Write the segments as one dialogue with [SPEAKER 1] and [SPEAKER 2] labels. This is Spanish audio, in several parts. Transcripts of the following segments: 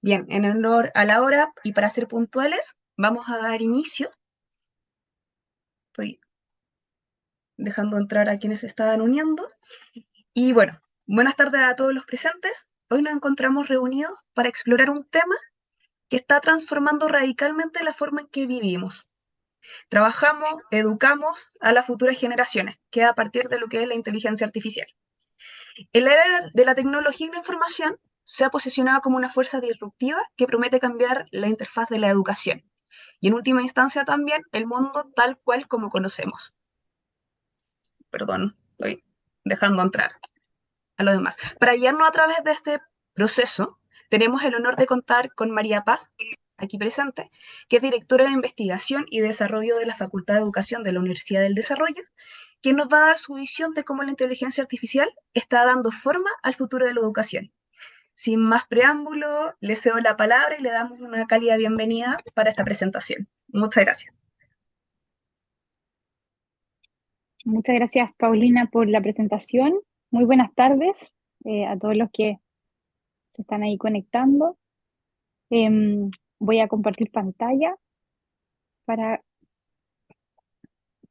[SPEAKER 1] Bien, en honor a la hora y para ser puntuales, vamos a dar inicio. Estoy dejando entrar a quienes se estaban uniendo. Y bueno, buenas tardes a todos los presentes. Hoy nos encontramos reunidos para explorar un tema que está transformando radicalmente la forma en que vivimos. Trabajamos, educamos a las futuras generaciones, que es a partir de lo que es la inteligencia artificial. El era de la tecnología y la información se ha posicionado como una fuerza disruptiva que promete cambiar la interfaz de la educación y en última instancia también el mundo tal cual como conocemos. Perdón, estoy dejando entrar a los demás. Para guiarnos a través de este proceso, tenemos el honor de contar con María Paz, aquí presente, que es directora de investigación y desarrollo de la Facultad de Educación de la Universidad del Desarrollo, quien nos va a dar su visión de cómo la inteligencia artificial está dando forma al futuro de la educación. Sin más preámbulo, le cedo la palabra y le damos una cálida bienvenida para esta presentación. Muchas gracias.
[SPEAKER 2] Muchas gracias, Paulina, por la presentación. Muy buenas tardes a todos los que se están ahí conectando. Voy a compartir pantalla para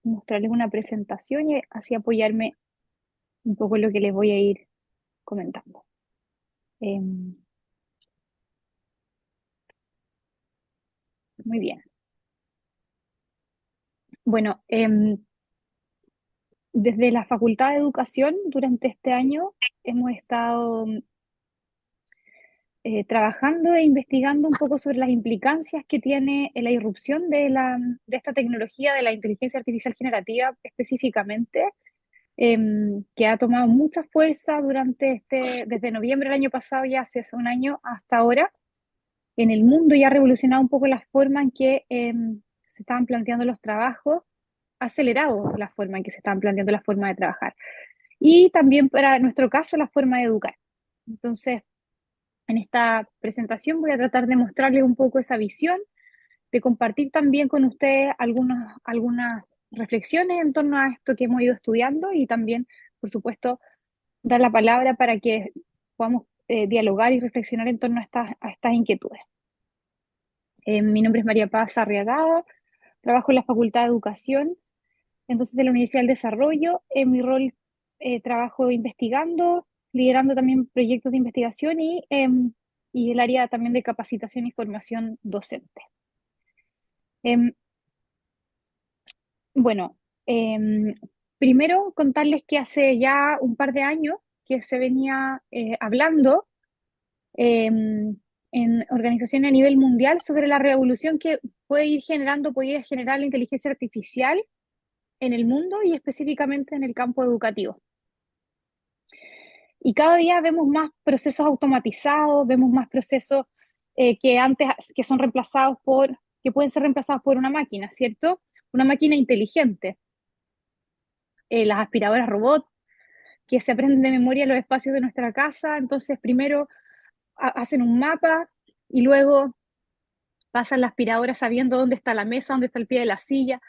[SPEAKER 2] mostrarles una presentación y así apoyarme un poco en lo que les voy a ir comentando. Em, Muy bien. Bueno, desde la Facultad de Educación durante este año hemos estado trabajando e investigando un poco sobre las implicancias que tiene la irrupción de esta tecnología de la inteligencia artificial generativa específicamente, que ha tomado mucha fuerza desde noviembre del año pasado, ya hace un año hasta ahora, en el mundo y ha revolucionado un poco la forma en que se estaban planteando los trabajos, ha acelerado la forma en que se estaban planteando las formas de trabajar. Y también para nuestro caso, la forma de educar. Entonces, en esta presentación voy a tratar de mostrarles un poco esa visión, de compartir también con ustedes algunas reflexiones en torno a esto que hemos ido estudiando y también, por supuesto, dar la palabra para que podamos dialogar y reflexionar en torno a estas inquietudes. Mi nombre es María Paz Arriagada, trabajo en la Facultad de Educación, entonces de la Universidad del Desarrollo. En mi rol trabajo investigando, liderando también proyectos de investigación y el área también de capacitación y formación docente. Em, bueno, em, primero contarles que hace ya un par de años que se venía hablando em, en organizaciones a nivel mundial sobre la revolución que podría generar la inteligencia artificial en el mundo y específicamente en el campo educativo. Y cada día vemos más procesos automatizados, vemos más procesos que son que pueden ser reemplazados por una máquina, ¿cierto? Una máquina inteligente. Las aspiradoras robots que se aprenden de memoria los espacios de nuestra casa, entonces primero hacen un mapa y luego pasan la aspiradora sabiendo dónde está la mesa, dónde está el pie de la silla.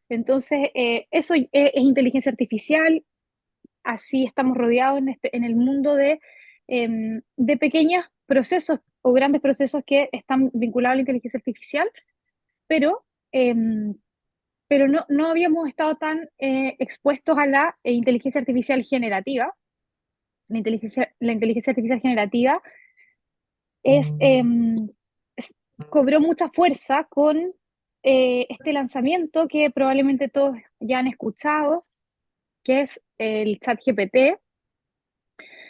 [SPEAKER 2] Entonces, eso es inteligencia artificial. Así estamos rodeados en el mundo de pequeños procesos o grandes procesos que están vinculados a la inteligencia artificial, pero, em, pero no habíamos estado tan expuestos a la inteligencia artificial generativa. La inteligencia artificial generativa es, es- cobró mucha fuerza con este lanzamiento que probablemente todos ya han escuchado, que es el ChatGPT,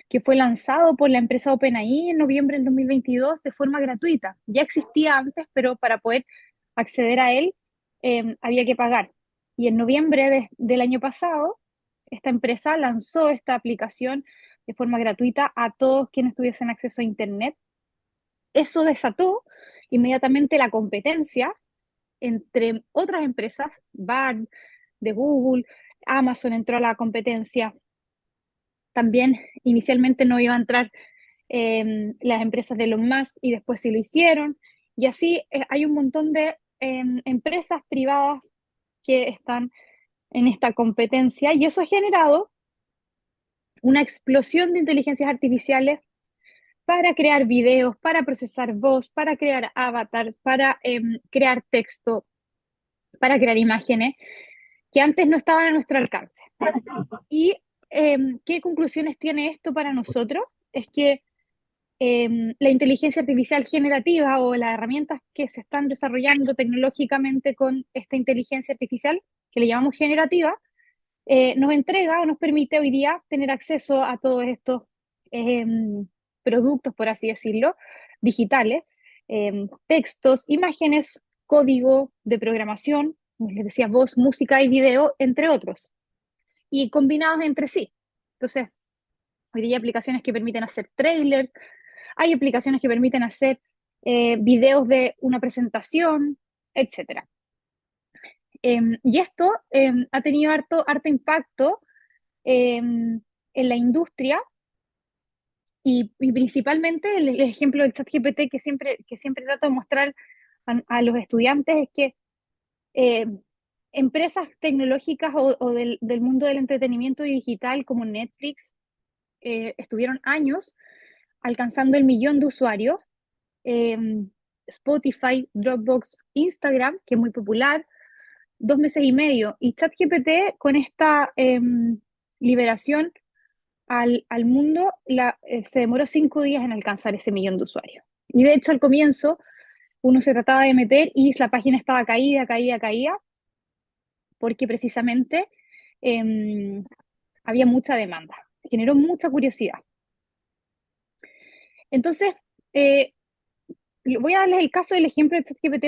[SPEAKER 2] que fue lanzado por la empresa OpenAI en noviembre del 2022 de forma gratuita. Ya existía antes, pero para poder acceder a él había que pagar. Y en noviembre del año pasado, esta empresa lanzó esta aplicación de forma gratuita a todos quienes tuviesen acceso a Internet. Eso desató inmediatamente la competencia entre otras empresas, Bard, de Google, Amazon entró a la competencia. También inicialmente no iba a entrar las empresas de Elon Musk y después sí lo hicieron. Y así hay un montón de empresas privadas que están en esta competencia y eso ha generado una explosión de inteligencias artificiales para crear videos, para procesar voz, para crear avatar, para crear texto, para crear imágenes, que antes no estaban a nuestro alcance. ¿Y qué conclusiones tiene esto para nosotros? Es que la inteligencia artificial generativa o las herramientas que se están desarrollando tecnológicamente con esta inteligencia artificial, que le llamamos generativa, nos entrega o nos permite hoy día tener acceso a todos estos productos, por así decirlo, digitales, textos, imágenes, código de programación, como les decía, voz, música y video, entre otros, y combinados entre sí. Entonces, hoy día hay aplicaciones que permiten hacer trailers, hay aplicaciones que permiten hacer videos de una presentación, etcétera. Y esto ha tenido harto impacto en la industria y principalmente el ejemplo del ChatGPT que siempre trato de mostrar a los estudiantes es que eh, empresas tecnológicas o del mundo del entretenimiento digital como Netflix estuvieron años alcanzando el 1 millón de usuarios. Spotify, Dropbox, Instagram, que es muy popular, 2 meses y medio. Y ChatGPT, con esta liberación al mundo, se demoró 5 días en alcanzar ese 1 millón de usuarios. Y de hecho, al comienzo, uno se trataba de meter y la página estaba caída, porque precisamente había mucha demanda. Generó mucha curiosidad. Entonces, voy a darles el caso del ejemplo de ChatGPT,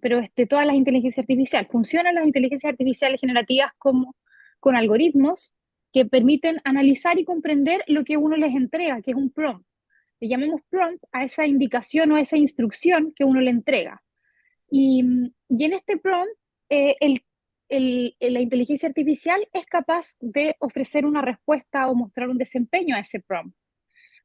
[SPEAKER 2] pero de todas las inteligencias artificiales. Funcionan las inteligencias artificiales generativas con algoritmos que permiten analizar y comprender lo que uno les entrega, que es un prompt. Le llamamos prompt a esa indicación o a esa instrucción que uno le entrega. Y en este prompt, la inteligencia artificial es capaz de ofrecer una respuesta o mostrar un desempeño a ese prompt.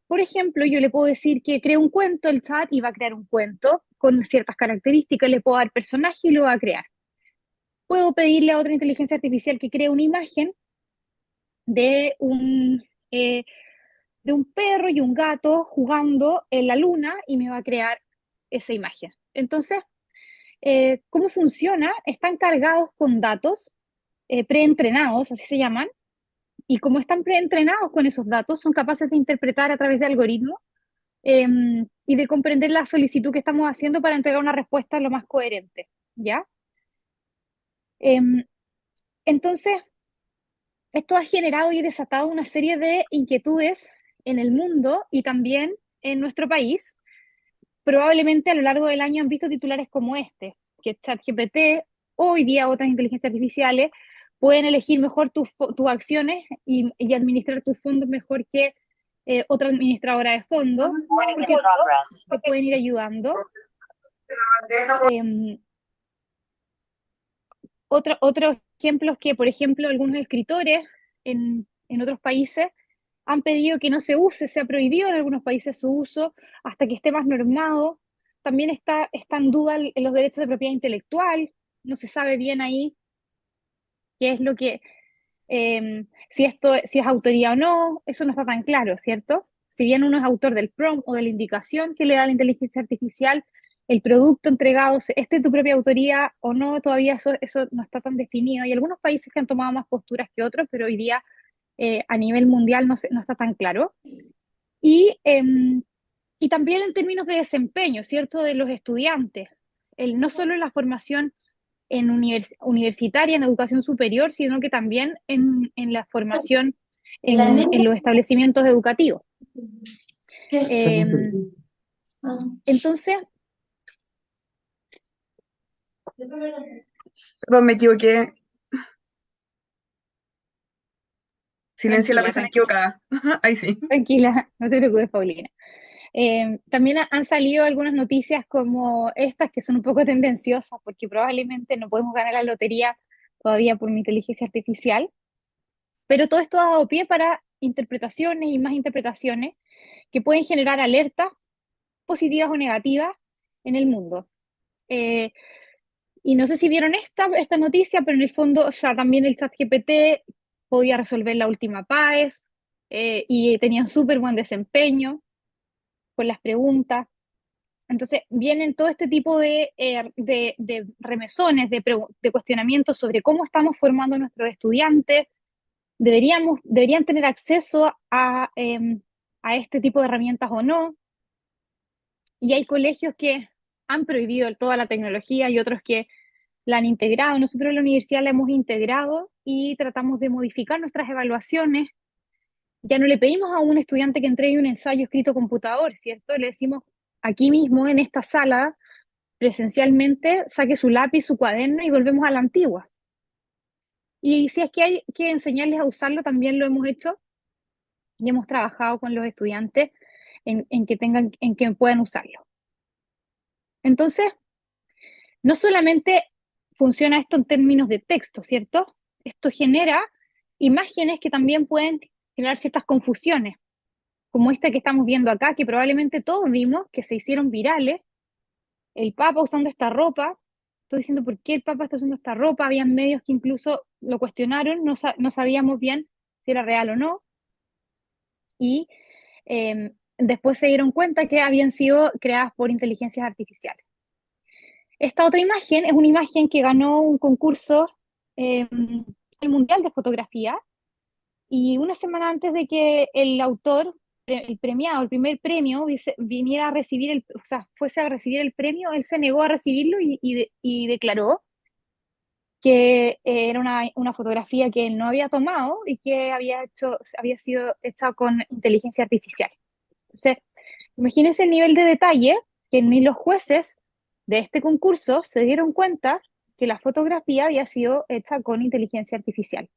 [SPEAKER 2] Por ejemplo, yo le puedo decir que cree un cuento, el chat, y va a crear un cuento con ciertas características, le puedo dar personaje y lo va a crear. Puedo pedirle a otra inteligencia artificial que cree una imagen de eh, de un perro y un gato jugando en la luna y me va a crear esa imagen. Entonces, ¿cómo funciona? Están cargados con datos preentrenados, así se llaman, y como están preentrenados con esos datos, son capaces de interpretar a través de algoritmos y de comprender la solicitud que estamos haciendo para entregar una respuesta lo más coherente, ¿ya? Entonces, esto ha generado y desatado una serie de inquietudes en el mundo y también en nuestro país. Probablemente a lo largo del año han visto titulares como este, que ChatGPT, hoy día otras inteligencias artificiales, pueden elegir mejor tus acciones y administrar tus fondos mejor que otra administradora de fondos, porque te pueden ir ayudando. Otros ejemplos que, por ejemplo, algunos escritores en otros países han pedido que no se use, se ha prohibido en algunos países su uso hasta que esté más normado. También está en duda los derechos de propiedad intelectual, no se sabe bien ahí qué es lo que, si es autoría o no, eso no está tan claro, ¿cierto? Si bien uno es autor del prompt o de la indicación que le da la inteligencia artificial, el producto entregado, ¿este es tu propia autoría o no? Todavía eso no está tan definido. Hay algunos países que han tomado más posturas que otros, pero hoy día a nivel mundial no está tan claro. Y también en términos de desempeño, ¿cierto? De los estudiantes. No solo la formación universitaria, en educación superior, sino que también en la formación en los establecimientos educativos. Entonces,
[SPEAKER 1] Perdón, me equivoqué. Silencié a la persona equivocada. Ahí sí.
[SPEAKER 2] Tranquila, no te preocupes, Paulina. También han salido algunas noticias como estas que son un poco tendenciosas porque probablemente no podemos ganar la lotería todavía por una inteligencia artificial, pero todo esto ha dado pie para interpretaciones y más interpretaciones que pueden generar alertas positivas o negativas en el mundo. Y no sé si vieron esta noticia, pero en el fondo, o sea, también el ChatGPT podía resolver la última PAES y tenía un súper buen desempeño. con las preguntas. Entonces, vienen todo este tipo de remesones, de cuestionamientos sobre cómo estamos formando a nuestros estudiantes. Deberían tener acceso a este tipo de herramientas o no. Y hay colegios que han prohibido toda la tecnología y otros que la han integrado. Nosotros en la universidad la hemos integrado y tratamos de modificar nuestras evaluaciones. Ya no le pedimos a un estudiante que entregue un ensayo escrito computador, ¿cierto? Le decimos aquí mismo, en esta sala, presencialmente, saque su lápiz, su cuaderno y volvemos a la antigua. Y si es que hay que enseñarles a usarlo, también lo hemos hecho y hemos trabajado con los estudiantes en que puedan usarlo. Entonces, no solamente funciona esto en términos de texto, ¿cierto? Esto genera imágenes que también pueden generar ciertas confusiones, como esta que estamos viendo acá, que probablemente todos vimos, que se hicieron virales, el Papa usando esta ropa. Estoy diciendo, ¿por qué el Papa está usando esta ropa? Habían medios que incluso lo cuestionaron, no sabíamos bien si era real o no, y después se dieron cuenta que habían sido creadas por inteligencias artificiales. Esta otra imagen es una imagen que ganó un concurso, el Mundial de Fotografía, y una semana antes de que el autor, el premiado, el primer premio, viniera a recibir o sea, fuese a recibir el premio, él se negó a recibirlo y declaró que era una fotografía que él no había tomado y que había sido hecha con inteligencia artificial. Entonces, imagínense el nivel de detalle que ni los jueces de este concurso se dieron cuenta que la fotografía había sido hecha con inteligencia artificial.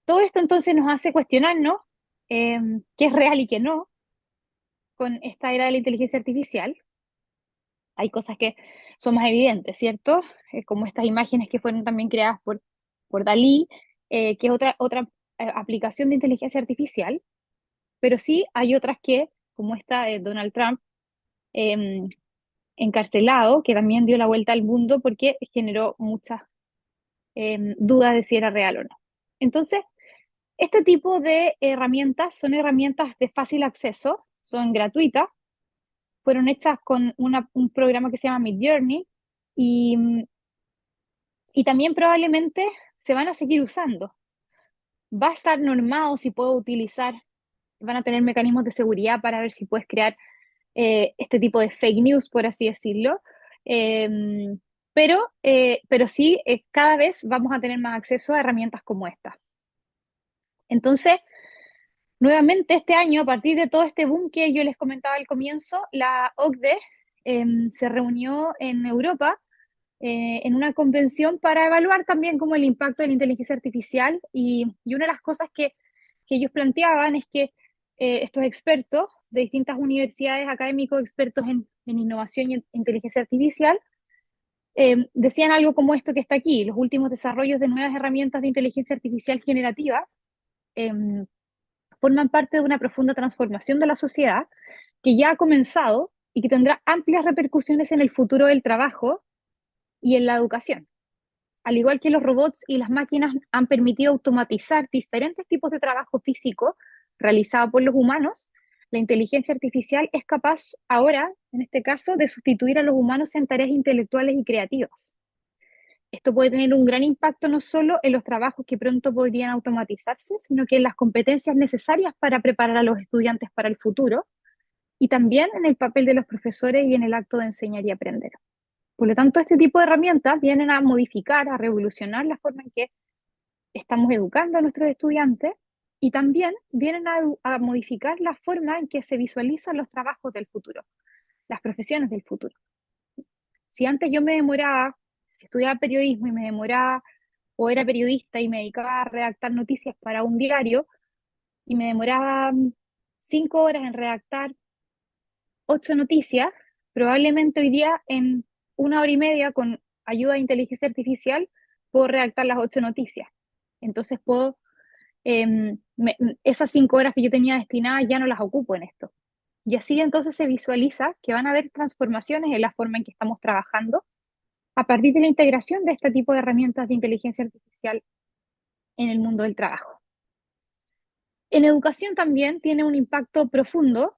[SPEAKER 2] Todo esto entonces nos hace cuestionarnos qué es real y qué no con esta era de la inteligencia artificial. Hay cosas que son más evidentes, ¿cierto? Como estas imágenes que fueron también creadas por Dalí, que es otra aplicación de inteligencia artificial, pero sí hay otras que, como esta de Donald Trump, eh, encarcelado, que también dio la vuelta al mundo porque generó muchas dudas de si era real o no. Entonces, este tipo de herramientas son herramientas de fácil acceso, son gratuitas, fueron hechas con un programa que se llama Midjourney y, y también probablemente se van a seguir usando. Va a estar normado si puedo utilizar, van a tener mecanismos de seguridad para ver si puedes crear este tipo de fake news, por así decirlo. Eh, pero sí, cada vez vamos a tener más acceso a herramientas como esta. Entonces, nuevamente este año, a partir de todo este boom que yo les comentaba al comienzo, la OCDE se reunió en Europa en una convención para evaluar también como el impacto de la inteligencia artificial y una de las cosas que ellos planteaban es que estos expertos de distintas universidades, académicos, expertos en innovación y en inteligencia artificial, decían algo como esto que está aquí: los últimos desarrollos de nuevas herramientas de inteligencia artificial generativa eh, forman parte de una profunda transformación de la sociedad que ya ha comenzado y que tendrá amplias repercusiones en el futuro del trabajo y en la educación. Al igual que los robots y las máquinas han permitido automatizar diferentes tipos de trabajo físico realizado por los humanos, la inteligencia artificial es capaz ahora, en este caso, de sustituir a los humanos en tareas intelectuales y creativas. Esto puede tener un gran impacto no solo en los trabajos que pronto podrían automatizarse, sino que en las competencias necesarias para preparar a los estudiantes para el futuro y también en el papel de los profesores y en el acto de enseñar y aprender. Por lo tanto, este tipo de herramientas vienen a modificar, a revolucionar la forma en que estamos educando a nuestros estudiantes y también vienen a modificar la forma en que se visualizan los trabajos del futuro, las profesiones del futuro. Si antes yo me demoraba, si estudiaba periodismo y me demoraba, o era periodista y me dedicaba a redactar noticias para un diario y me demoraba 5 horas en redactar 8 noticias, probablemente hoy día en 1 hora y media con ayuda de inteligencia artificial puedo redactar las 8 noticias. Entonces puedo, esas 5 horas que yo tenía destinadas ya no las ocupo en esto. Y así entonces se visualiza que van a haber transformaciones en la forma en que estamos trabajando a partir de la integración de este tipo de herramientas de inteligencia artificial en el mundo del trabajo. En educación también tiene un impacto profundo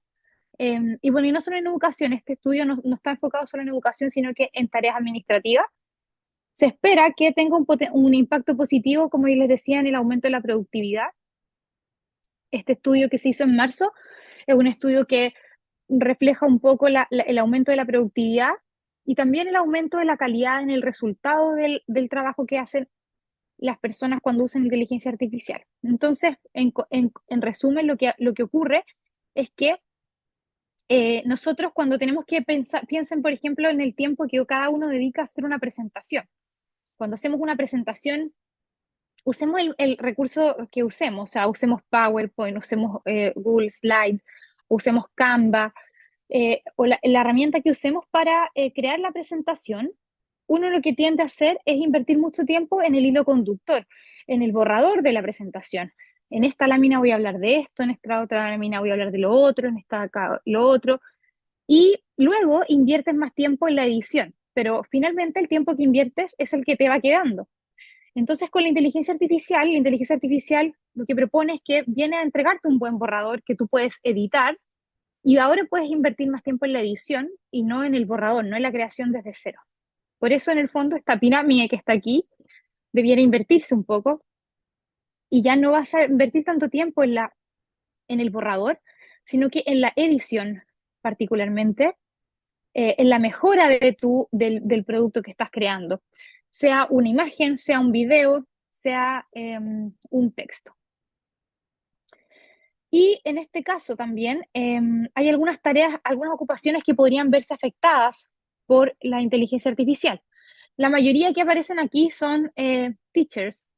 [SPEAKER 2] Y bueno, y no solo en educación, este estudio no está enfocado solo en educación, sino que en tareas administrativas. Se espera que tenga un impacto positivo, como yo les decía, en el aumento de la productividad. Este estudio que se hizo en marzo es un estudio que refleja un poco el aumento de la productividad y también el aumento de la calidad en el resultado del trabajo que hacen las personas cuando usan inteligencia artificial. Entonces, en resumen, lo que ocurre es que nosotros cuando tenemos que pensar, piensen por ejemplo en el tiempo que cada uno dedica a hacer una presentación. Cuando hacemos una presentación, usemos el recurso que usemos, o sea, usemos PowerPoint, usemos Google Slide, usemos Canva, o la herramienta que usemos para crear la presentación. Uno lo que tiende a hacer es invertir mucho tiempo en el hilo conductor, en el borrador de la presentación. En esta lámina voy a hablar de esto, en esta otra lámina voy a hablar de lo otro, en esta acá lo otro, y luego inviertes más tiempo en la edición, pero finalmente el tiempo que inviertes es el que te va quedando. Entonces, con la inteligencia artificial lo que propone es que viene a entregarte un buen borrador que tú puedes editar y ahora puedes invertir más tiempo en la edición y no en el borrador, no en la creación desde cero. Por eso, en el fondo, esta pirámide que está aquí debiera invertirse un poco y ya no vas a invertir tanto tiempo en el borrador, sino que en la edición particularmente, en la mejora del producto que estás creando, sea una imagen, sea un video, sea un texto. Y en este caso también hay algunas tareas, algunas ocupaciones que podrían verse afectadas por la inteligencia artificial. La mayoría que aparecen aquí son teachers,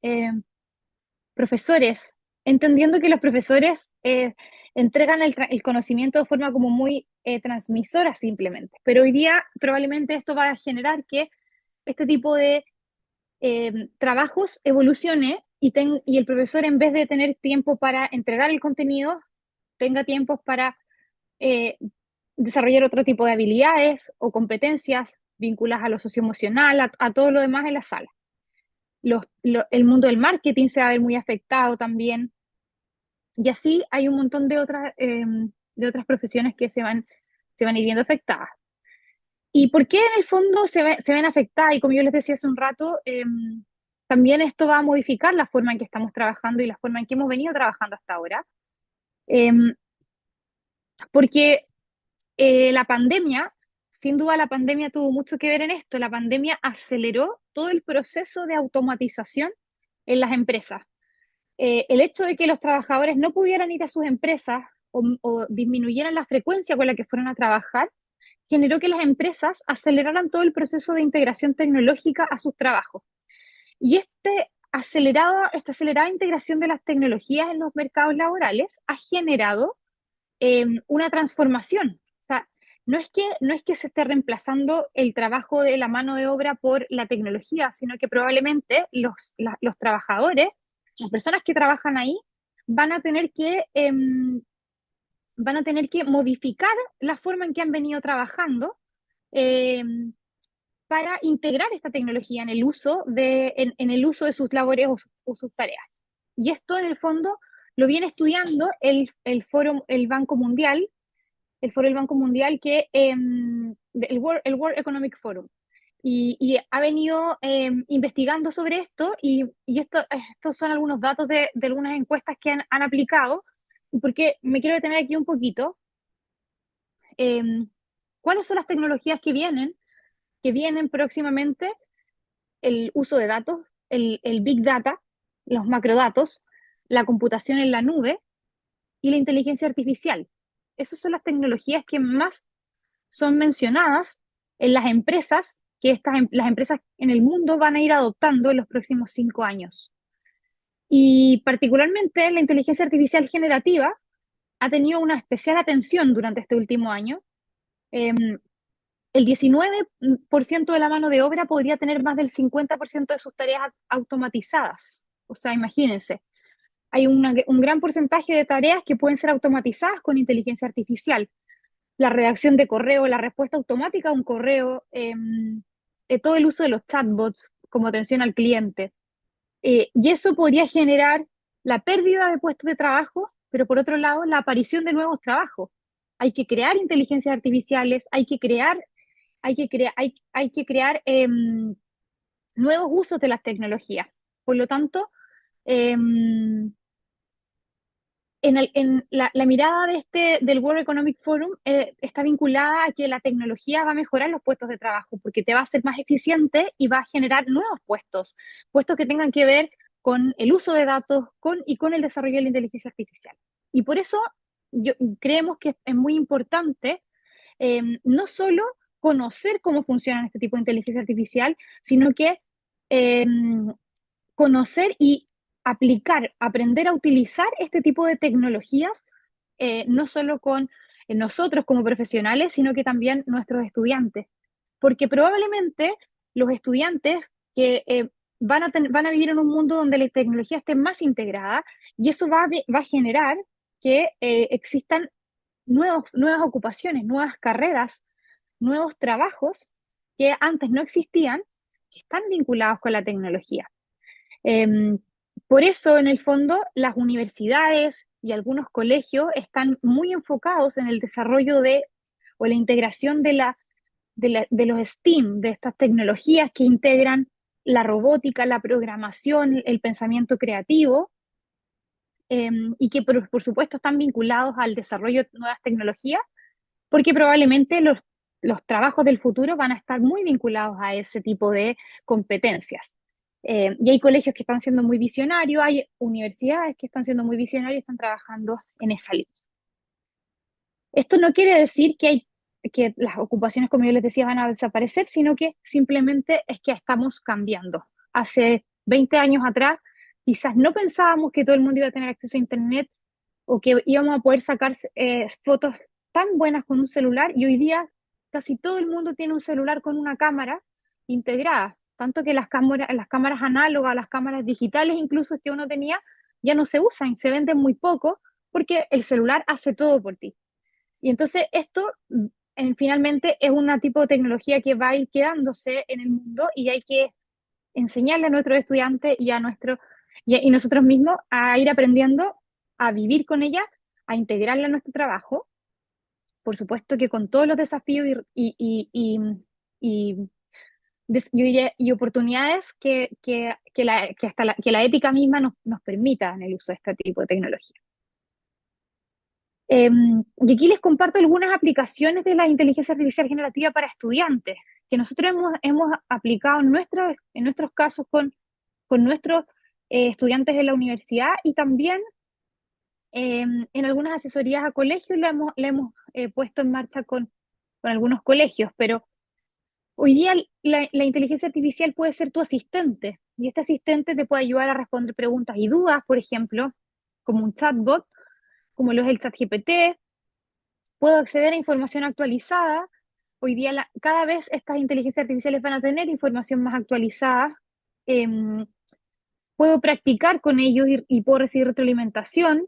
[SPEAKER 2] profesores, entendiendo que los profesores entregan el conocimiento de forma como muy transmisora simplemente. Pero hoy día probablemente esto va a generar que este tipo de trabajos evolucione y el profesor, en vez de tener tiempo para entregar el contenido, tenga tiempos para eh, desarrollar otro tipo de habilidades o competencias vinculadas a lo socioemocional, a todo lo demás en la sala. El mundo del marketing se va a ver muy afectado también. Y así hay un montón de otras profesiones que se van a ir viendo afectadas. ¿Y por qué en el fondo se ven afectadas? Y como yo les decía hace un rato, también esto va a modificar la forma en que estamos trabajando y la forma en que hemos venido trabajando hasta ahora. Em, Porque la pandemia, sin duda la pandemia tuvo mucho que ver en esto. La pandemia aceleró todo el proceso de automatización en las empresas. El hecho de que los trabajadores no pudieran ir a sus empresas o disminuyeran la frecuencia con la que fueron a trabajar, generó que las empresas aceleraran todo el proceso de integración tecnológica a sus trabajos. Y esta acelerada integración de las tecnologías en los mercados laborales ha generado una transformación. O sea, no es que se esté reemplazando el trabajo de la mano de obra por la tecnología, sino que probablemente los trabajadores, las personas que trabajan ahí, van a tener que, van a tener que modificar la forma en que han venido trabajando eh, para integrar esta tecnología en el uso de sus labores o sus tareas. Y esto, en el fondo, lo viene estudiando el Banco Mundial, el World Economic Forum. Y ha venido investigando sobre esto y estos son algunos datos de algunas encuestas que han aplicado, porque me quiero detener aquí un poquito. Eh, ¿Cuáles son las tecnologías que vienen próximamente? El uso de datos, el Big Data, los macrodatos, la computación en la nube y la inteligencia artificial. Esas son las tecnologías que más son mencionadas en las empresas las empresas en el mundo van a ir adoptando en los próximos 5 años. Y particularmente la inteligencia artificial generativa ha tenido una especial atención durante este último año. Eh, el 19% de la mano de obra podría tener más del 50% de sus tareas automatizadas. O sea, imagínense, hay un gran porcentaje de tareas que pueden ser automatizadas con inteligencia artificial. La redacción de correo, la respuesta automática a un correo, todo el uso de los chatbots como atención al cliente. Y eso podría generar la pérdida de puestos de trabajo, pero por otro lado, la aparición de nuevos trabajos. hay que crear inteligencias artificiales, hay que crear nuevos usos de las tecnologías. Por lo tanto, em, la mirada del World Economic Forum está vinculada a que la tecnología va a mejorar los puestos de trabajo porque te va a hacer más eficiente y va a generar nuevos puestos, puestos que tengan que ver con el uso de datos y con el desarrollo de la inteligencia artificial. Y por eso creemos que es muy importante no solo conocer cómo funciona este tipo de inteligencia artificial, sino que eh, conocer y aplicar, aprender a utilizar este tipo de tecnologías, no solo con nosotros como profesionales, sino que también nuestros estudiantes. Porque probablemente los estudiantes que van a vivir en un mundo donde la tecnología esté más integrada y eso va a generar que existan nuevas ocupaciones, nuevas carreras, nuevos trabajos que antes no existían, que están vinculados con la tecnología. Eh, por eso, en el fondo, las universidades y algunos colegios están muy enfocados en el desarrollo o la integración de los STEAM, de estas tecnologías que integran la robótica, la programación, el pensamiento creativo, y que por supuesto están vinculados al desarrollo de nuevas tecnologías, porque probablemente los trabajos del futuro van a estar muy vinculados a ese tipo de competencias. Y hay colegios que están siendo muy visionarios, hay universidades que están siendo muy visionarios y están trabajando en esa línea. Esto no quiere decir que las ocupaciones, como yo les decía, van a desaparecer, sino que simplemente es que estamos cambiando. Hace 20 años atrás, quizás no pensábamos que todo el mundo iba a tener acceso a Internet o que íbamos a poder sacar fotos tan buenas con un celular, y hoy día casi todo el mundo tiene un celular con una cámara integrada, tanto que las cámaras análogas, las cámaras digitales incluso que uno tenía, ya no se usan, se venden muy poco porque el celular hace todo por ti. Y entonces esto finalmente es un tipo de tecnología que va a ir quedándose en el mundo y hay que enseñarle a nuestros estudiantes y nosotros mismos a ir aprendiendo a vivir con ella, a integrarla en nuestro trabajo, por supuesto que con todos los desafíos y yo diría, y oportunidades que la ética misma nos permita en el uso de este tipo de tecnología. Y aquí les comparto algunas aplicaciones de la inteligencia artificial generativa para estudiantes, que nosotros hemos aplicado en nuestros casos con nuestros estudiantes de la universidad y también en algunas asesorías a colegios la hemos puesto en marcha con algunos colegios, pero hoy día la inteligencia artificial puede ser tu asistente y este asistente te puede ayudar a responder preguntas y dudas, por ejemplo, como un chatbot, como lo es el ChatGPT. Puedo acceder a información actualizada. Hoy día cada vez estas inteligencias artificiales van a tener información más actualizada. Em, Puedo practicar con ellos y puedo recibir retroalimentación.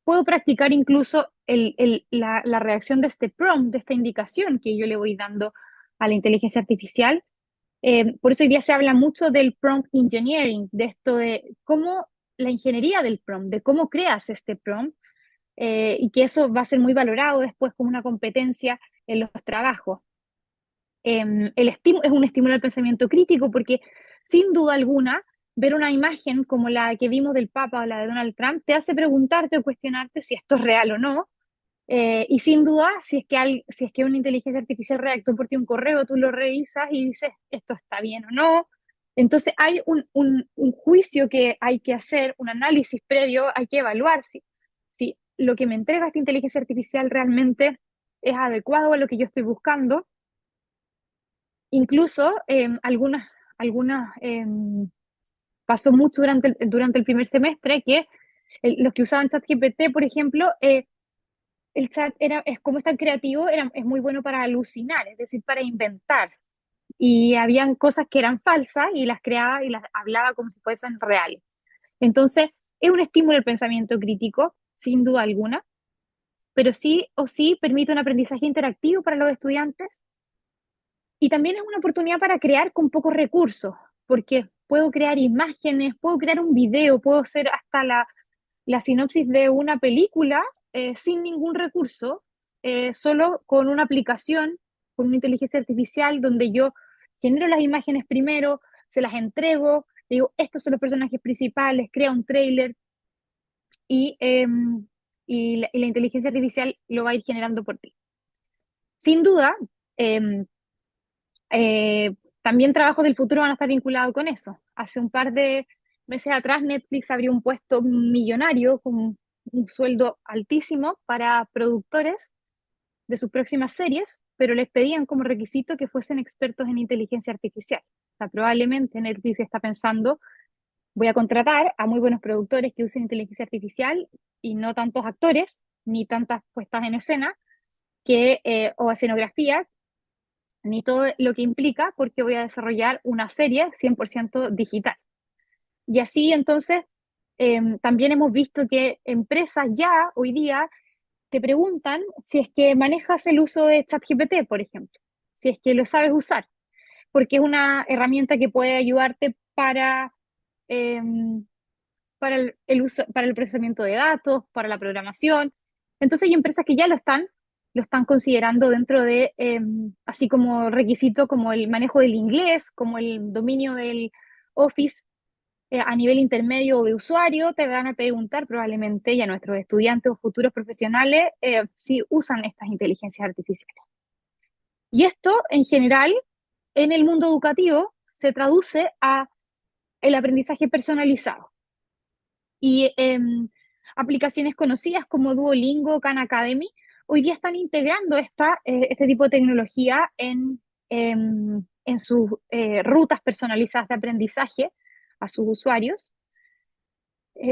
[SPEAKER 2] Puedo practicar incluso la redacción de este prompt, de esta indicación que yo le voy dando a la inteligencia artificial. Por eso hoy día se habla mucho del prompt engineering, de esto de cómo la ingeniería del prompt, de cómo creas este prompt, y que eso va a ser muy valorado después como una competencia en los trabajos. Es un estímulo al pensamiento crítico porque sin duda alguna ver una imagen como la que vimos del Papa o la de Donald Trump te hace preguntarte o cuestionarte si esto es real o no. Y sin duda, si es que una inteligencia artificial redactó por ti un correo, tú lo revisas y dices, esto está bien o no. Entonces hay un juicio que hay que hacer, un análisis previo, hay que evaluar si lo que me entrega esta inteligencia artificial realmente es adecuado a lo que yo estoy buscando. Incluso pasó mucho durante el primer semestre que los que usaban ChatGPT, por ejemplo, el chat es como es tan creativo, es muy bueno para alucinar, es decir, para inventar. Y habían cosas que eran falsas y las creaba y las hablaba como si fuesen reales. Entonces, es un estímulo al pensamiento crítico, sin duda alguna, pero sí o sí permite un aprendizaje interactivo para los estudiantes y también es una oportunidad para crear con pocos recursos, porque puedo crear imágenes, puedo crear un video, puedo hacer hasta la sinopsis de una película sin ningún recurso, solo con una aplicación, con una inteligencia artificial, donde yo genero las imágenes primero, se las entrego, digo, estos son los personajes principales, crea un tráiler y, y la inteligencia artificial lo va a ir generando por ti. Sin duda, eh, eh, también trabajos del futuro van a estar vinculados con eso. Hace un par de meses atrás Netflix abrió un puesto millonario con un sueldo altísimo para productores de sus próximas series, pero les pedían como requisito que fuesen expertos en inteligencia artificial. O sea, probablemente Netflix está pensando, voy a contratar a muy buenos productores que usen inteligencia artificial y no tantos actores, ni tantas puestas en escena, o escenografía, ni todo lo que implica, porque voy a desarrollar una serie 100% digital. Y así entonces, también hemos visto que empresas ya hoy día te preguntan si es que manejas el uso de ChatGPT, por ejemplo, si es que lo sabes usar, porque es una herramienta que puede ayudarte eh, para el uso, para el procesamiento de datos, para la programación. Entonces hay empresas que ya lo están considerando dentro de, así como requisito, como el manejo del inglés, como el dominio del Office a nivel intermedio de usuario, te van a preguntar probablemente, y a nuestros estudiantes o futuros profesionales, si usan estas inteligencias artificiales. Y esto, en general, en el mundo educativo, se traduce a el aprendizaje personalizado. Y aplicaciones conocidas como Duolingo, Khan Academy, hoy día están integrando este tipo de tecnología en sus rutas personalizadas de aprendizaje a sus usuarios.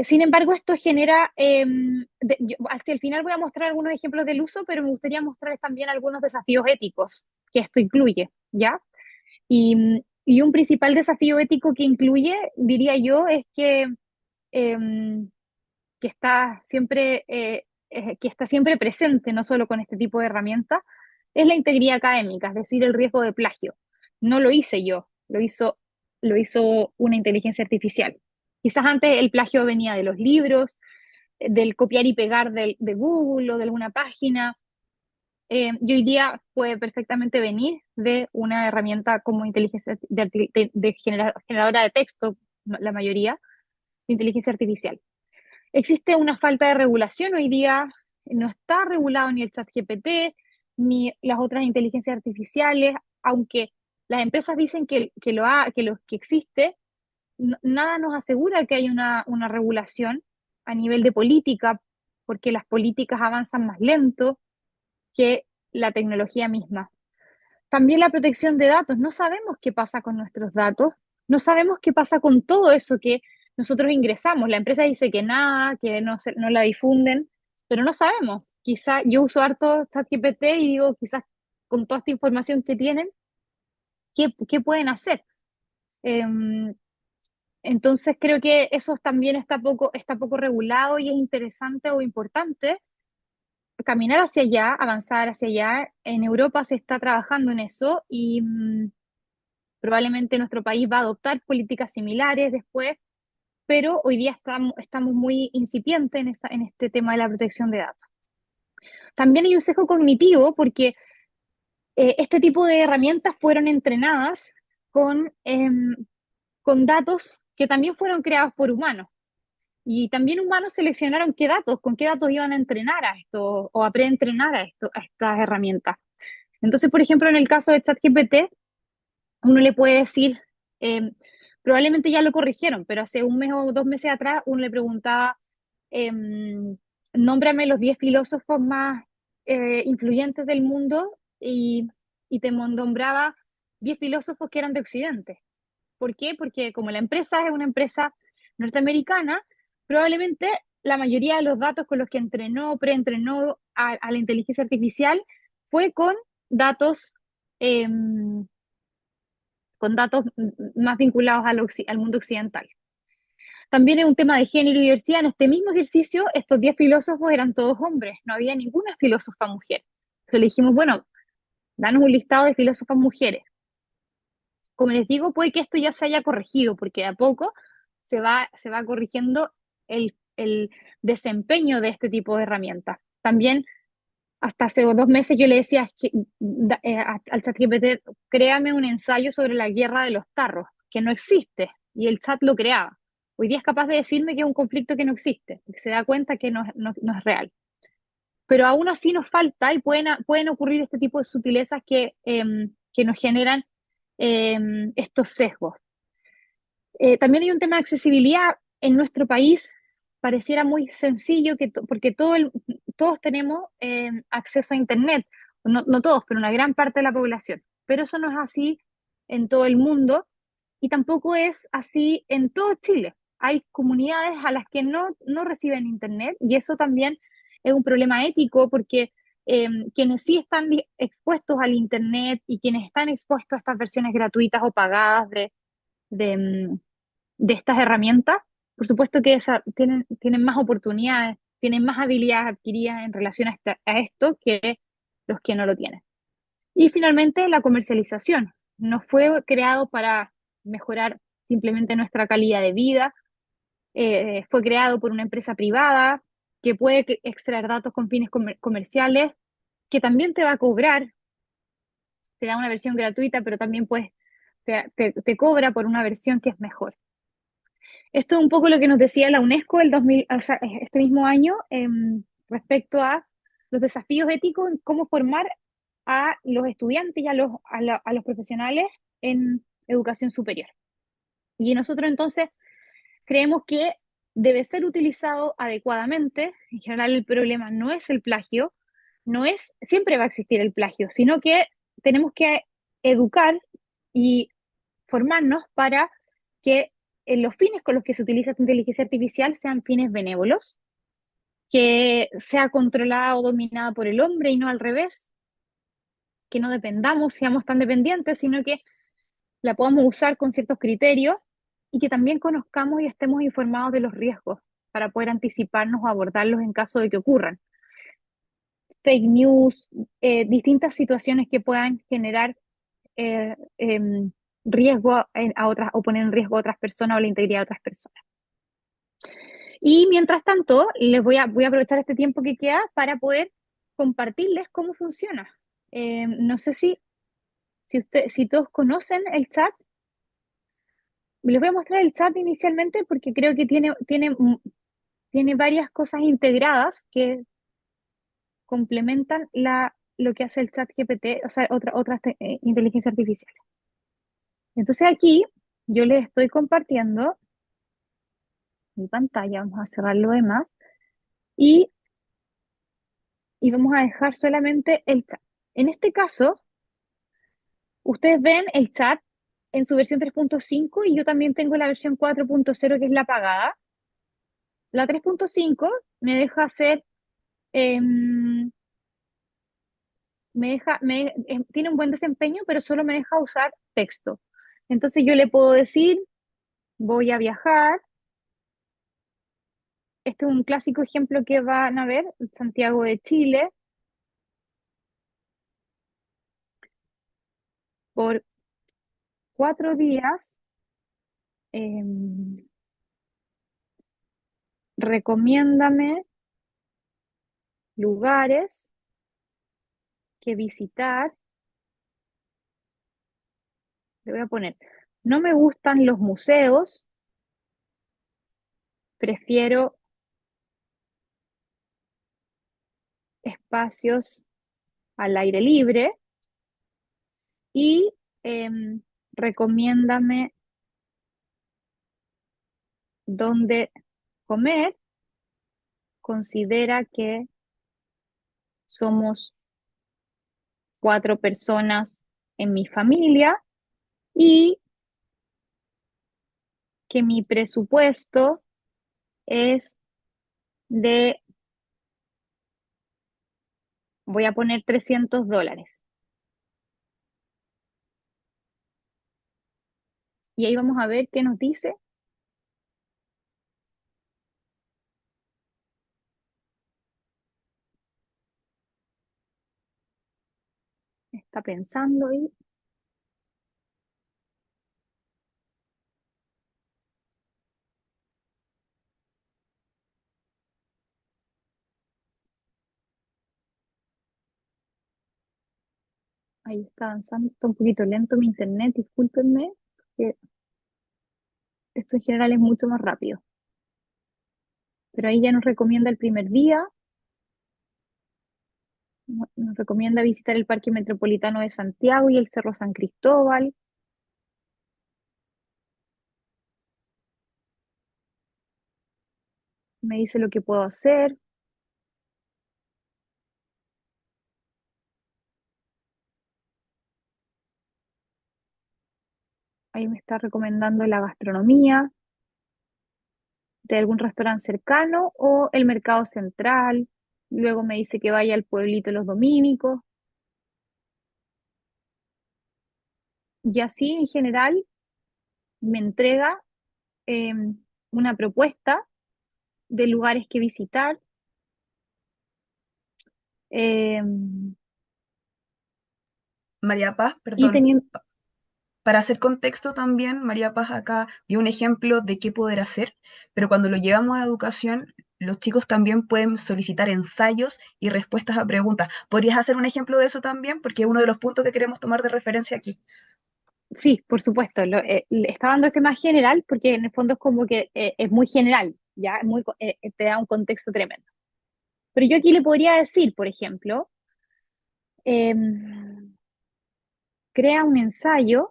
[SPEAKER 2] Sin embargo, esto genera, hacia el final voy a mostrar algunos ejemplos del uso, pero me gustaría mostrarles también algunos desafíos éticos que esto incluye, ¿ya? Y un principal desafío ético que incluye, diría yo, es em, que está siempre presente, no solo con este tipo de herramientas, es la integridad académica, es decir, el riesgo de plagio. No lo hice yo, lo hizo una inteligencia artificial. Quizás antes el plagio venía de los libros, del copiar y pegar de Google o de alguna página, y hoy día puede perfectamente venir de una herramienta como inteligencia generadora de texto, la mayoría, de inteligencia artificial. Existe una falta de regulación hoy día, no está regulado ni el ChatGPT, ni las otras inteligencias artificiales, aunque las empresas dicen que existe, nada nos asegura que hay una regulación a nivel de política, porque las políticas avanzan más lento que la tecnología misma. También la protección de datos. No sabemos qué pasa con nuestros datos, no sabemos qué pasa con todo eso que nosotros ingresamos. La empresa dice que nada, que no la difunden, pero no sabemos. Quizá yo uso harto ChatGPT y digo, quizás con toda esta información que tienen, ¿qué pueden hacer? Entonces creo que eso también está poco regulado y es interesante o importante caminar hacia allá, avanzar hacia allá. En Europa se está trabajando en eso y probablemente nuestro país va a adoptar políticas similares después, pero hoy día estamos muy incipientes en este tema de la protección de datos. También hay un sesgo cognitivo porque este tipo de herramientas fueron entrenadas con datos que también fueron creados por humanos. Y también humanos seleccionaron con qué datos iban a entrenar a esto o a preentrenar a estas herramientas. Entonces, por ejemplo, en el caso de ChatGPT, uno le puede decir, eh, probablemente ya lo corrigieron, pero hace un mes o 2 meses atrás uno le preguntaba, eh, nómbrame los 10 filósofos más influyentes del mundo y te nombraba 10 filósofos que eran de Occidente. ¿Por qué? Porque como la empresa es una empresa norteamericana, probablemente la mayoría de los datos con los que preentrenó a la inteligencia artificial fue eh, con datos más vinculados al mundo occidental. También es un tema de género y diversidad. En este mismo ejercicio, estos 10 filósofos eran todos hombres, no había ninguna filósofa mujer. Entonces le dijimos, bueno, danos un listado de filósofas mujeres. Como les digo, puede que esto ya se haya corregido, porque de a poco se va corrigiendo el desempeño de este tipo de herramientas. También hasta hace 2 meses yo le decía al ChatGPT, créame un ensayo sobre la guerra de los tarros, que no existe, y el chat lo creaba. Hoy día es capaz de decirme que es un conflicto que no existe, que se da cuenta que no es real. Pero aún así nos falta y pueden ocurrir este tipo de sutilezas que nos generan estos sesgos. También hay un tema de accesibilidad en nuestro país. Pareciera muy sencillo porque todos tenemos acceso a Internet. No todos, pero una gran parte de la población. Pero eso no es así en todo el mundo y tampoco es así en todo Chile. Hay comunidades a las que no reciben Internet y eso también es un problema ético porque quienes sí están expuestos al Internet y quienes están expuestos a estas versiones gratuitas o pagadas de, mm, de estas herramientas, por supuesto que tienen más oportunidades, tienen más habilidades adquiridas en relación a esto que los que no lo tienen. Y finalmente, la comercialización. No fue creado para mejorar simplemente nuestra calidad de vida, fue creado por una empresa privada que puede extraer datos con fines comerciales, que también te va a cobrar, te da una versión gratuita, pero también te cobra por una versión que es mejor. Esto es un poco lo que nos decía la UNESCO el 2000, o sea, este mismo año respecto a los desafíos éticos en cómo formar a los estudiantes y a los profesionales en educación superior. Y nosotros entonces creemos que debe ser utilizado adecuadamente. En general el problema no es el plagio, siempre va a existir el plagio, sino que tenemos que educar y formarnos para que los fines con los que se utiliza esta inteligencia artificial sean fines benévolos, que sea controlada o dominada por el hombre y no al revés, que no dependamos, seamos tan dependientes, sino que la podamos usar con ciertos criterios y que también conozcamos y estemos informados de los riesgos para poder anticiparnos o abordarlos en caso de que ocurran. Fake news, distintas situaciones que puedan generar eh, em, riesgo a otras o poner en riesgo a otras personas o la integridad de otras personas. Y mientras tanto, voy a aprovechar este tiempo que queda para poder compartirles cómo funciona. No sé si todos conocen el chat. Les voy a mostrar el chat inicialmente porque creo que tiene varias cosas integradas que complementan lo que hace el chat GPT, o sea, otras inteligencias artificiales. Entonces aquí yo les estoy compartiendo mi pantalla, vamos a cerrar lo demás y, y vamos a dejar solamente el chat. En este caso, ustedes ven el chat en su versión 3.5 y yo también tengo la versión 4.0 que es la pagada. La 3.5 me deja hacer, em, tiene un buen desempeño, pero solo me deja usar texto. Entonces yo le puedo decir, voy a viajar. Este es un clásico ejemplo que van a ver, Santiago de Chile, por 4 días. em, Recomiéndame lugares que visitar. Le voy a poner, no me gustan los museos, prefiero espacios al aire libre y recomiéndame dónde comer. Considera que somos 4 personas en mi familia y que mi presupuesto es de, voy a poner $300. Y ahí vamos a ver qué nos dice. Está pensando y Ahí está avanzando, está un poquito lento mi internet, discúlpenme, que esto en general es mucho más rápido. Pero ahí ya nos recomienda el primer día, nos recomienda visitar el Parque Metropolitano de Santiago y el Cerro San Cristóbal. Me dice lo que puedo hacer. Ahí me está recomendando la gastronomía de algún restaurante cercano o el mercado central. Luego me dice que vaya al pueblito los dominicos. Y así en general me entrega una propuesta de lugares que visitar. eh,
[SPEAKER 1] María Paz,
[SPEAKER 2] y
[SPEAKER 1] perdón,
[SPEAKER 2] teniendo,
[SPEAKER 1] para hacer contexto también, María Paz acá dio un ejemplo de qué poder hacer, pero cuando lo llevamos a educación, los chicos también pueden solicitar ensayos y respuestas a preguntas. ¿Podrías hacer un ejemplo de eso también? Porque es uno de los puntos que queremos tomar de referencia aquí.
[SPEAKER 2] sí, por supuesto, le está dando este más general porque en el fondo es como que es muy general, ya te da un contexto tremendo. Pero yo aquí le podría decir, por ejemplo, em, crea un ensayo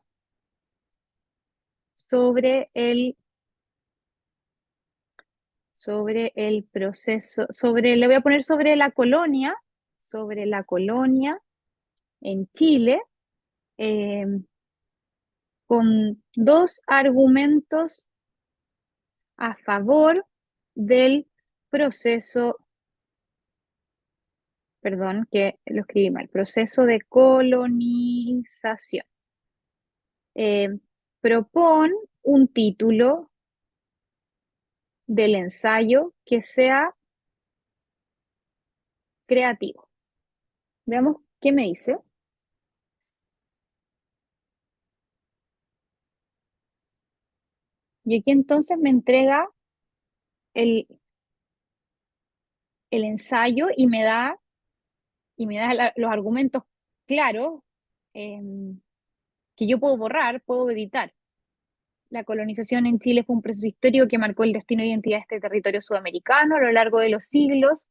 [SPEAKER 2] sobre el proceso, le voy a poner sobre la colonia en Chile, em, con dos argumentos a favor del proceso, perdón, que lo escribí mal, proceso de colonización. Eh, Propon un título del ensayo que sea creativo. Veamos qué me dice. Y aquí entonces me entrega el, el ensayo y me da los argumentos claros, eh, que yo puedo borrar, puedo editar. La colonización en Chile fue un proceso histórico que marcó el destino y identidad de este territorio sudamericano a lo largo de los siglos.